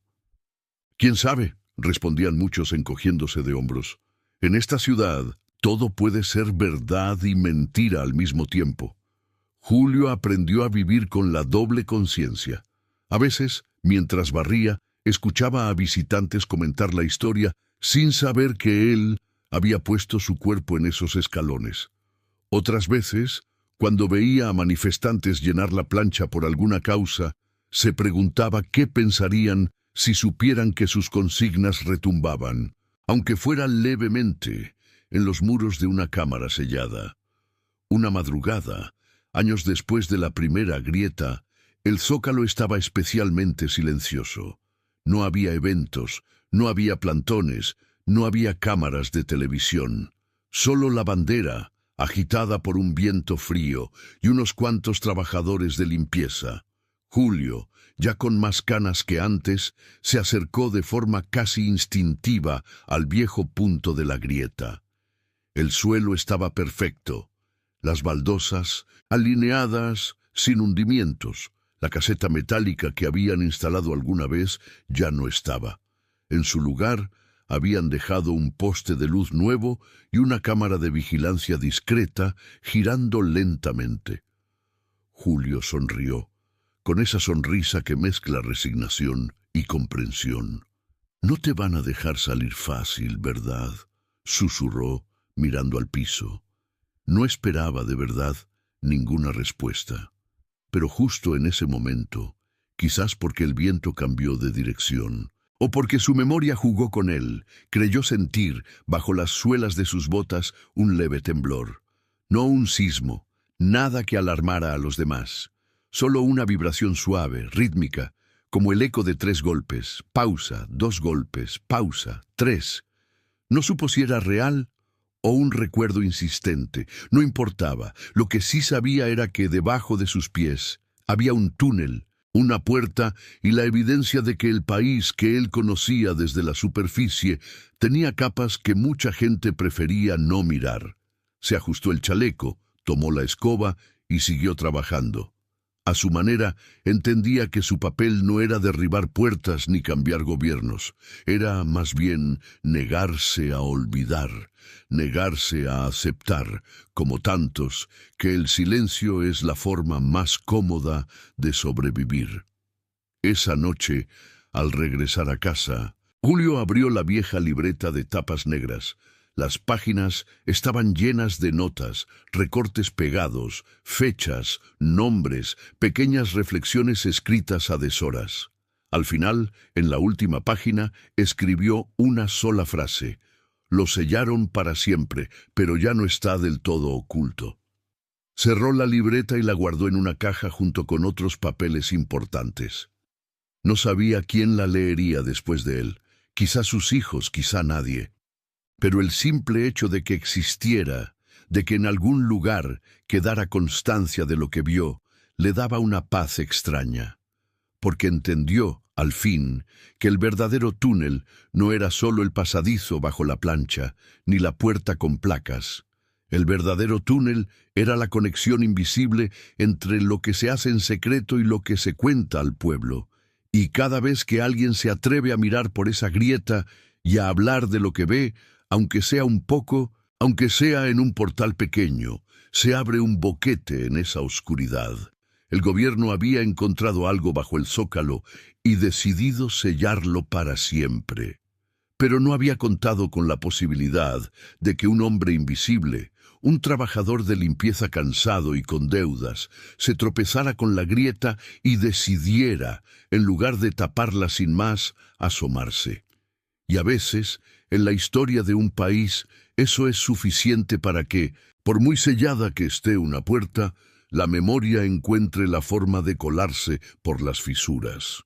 «¿Quién sabe?», respondían muchos encogiéndose de hombros. «En esta ciudad, todo puede ser verdad y mentira al mismo tiempo». Julio aprendió a vivir con la doble conciencia. A veces, mientras barría, escuchaba a visitantes comentar la historia sin saber que él había puesto su cuerpo en esos escalones. Otras veces, cuando veía a manifestantes llenar la plancha por alguna causa, se preguntaba qué pensarían si supieran que sus consignas retumbaban, aunque fuera levemente, en los muros de una cámara sellada. Una madrugada, años después de la primera grieta, el Zócalo estaba especialmente silencioso. No había eventos, no había plantones, no había cámaras de televisión. Solo la bandera, agitada por un viento frío, y unos cuantos trabajadores de limpieza. Julio, ya con más canas que antes, se acercó de forma casi instintiva al viejo punto de la grieta. El suelo estaba perfecto. Las baldosas, alineadas, sin hundimientos. La caseta metálica que habían instalado alguna vez ya no estaba. En su lugar, habían dejado un poste de luz nuevo y una cámara de vigilancia discreta girando lentamente. Julio sonrió, con esa sonrisa que mezcla resignación y comprensión. «No te van a dejar salir fácil, ¿verdad?», susurró, mirando al piso. No esperaba, de verdad, ninguna respuesta. Pero justo en ese momento, quizás porque el viento cambió de dirección, o porque su memoria jugó con él, creyó sentir, bajo las suelas de sus botas, un leve temblor. No un sismo, nada que alarmara a los demás. Solo una vibración suave, rítmica, como el eco de 3 golpes. Pausa, 2 golpes, pausa, 3. No supo si era real o un recuerdo insistente. No importaba. Lo que sí sabía era que debajo de sus pies había un túnel, una puerta y la evidencia de que el país que él conocía desde la superficie tenía capas que mucha gente prefería no mirar. Se ajustó el chaleco, tomó la escoba y siguió trabajando. A su manera, entendía que su papel no era derribar puertas ni cambiar gobiernos. Era, más bien, negarse a olvidar, negarse a aceptar, como tantos, que el silencio es la forma más cómoda de sobrevivir. Esa noche, al regresar a casa, Julio abrió la vieja libreta de tapas negras. Las páginas estaban llenas de notas, recortes pegados, fechas, nombres, pequeñas reflexiones escritas a deshoras. Al final, en la última página, escribió una sola frase. Lo sellaron para siempre, pero ya no está del todo oculto. Cerró la libreta y la guardó en una caja junto con otros papeles importantes. No sabía quién la leería después de él. Quizá sus hijos, quizá nadie. Pero el simple hecho de que existiera, de que en algún lugar quedara constancia de lo que vio, le daba una paz extraña, porque entendió, al fin, que el verdadero túnel no era solo el pasadizo bajo la plancha, ni la puerta con placas. El verdadero túnel era la conexión invisible entre lo que se hace en secreto y lo que se cuenta al pueblo. Y cada vez que alguien se atreve a mirar por esa grieta y a hablar de lo que ve, aunque sea un poco, aunque sea en un portal pequeño, se abre un boquete en esa oscuridad. El gobierno había encontrado algo bajo el zócalo y decidido sellarlo para siempre. Pero no había contado con la posibilidad de que un hombre invisible, un trabajador de limpieza cansado y con deudas, se tropezara con la grieta y decidiera, en lugar de taparla sin más, asomarse. Y a veces, en la historia de un país, eso es suficiente para que, por muy sellada que esté una puerta, la memoria encuentre la forma de colarse por las fisuras.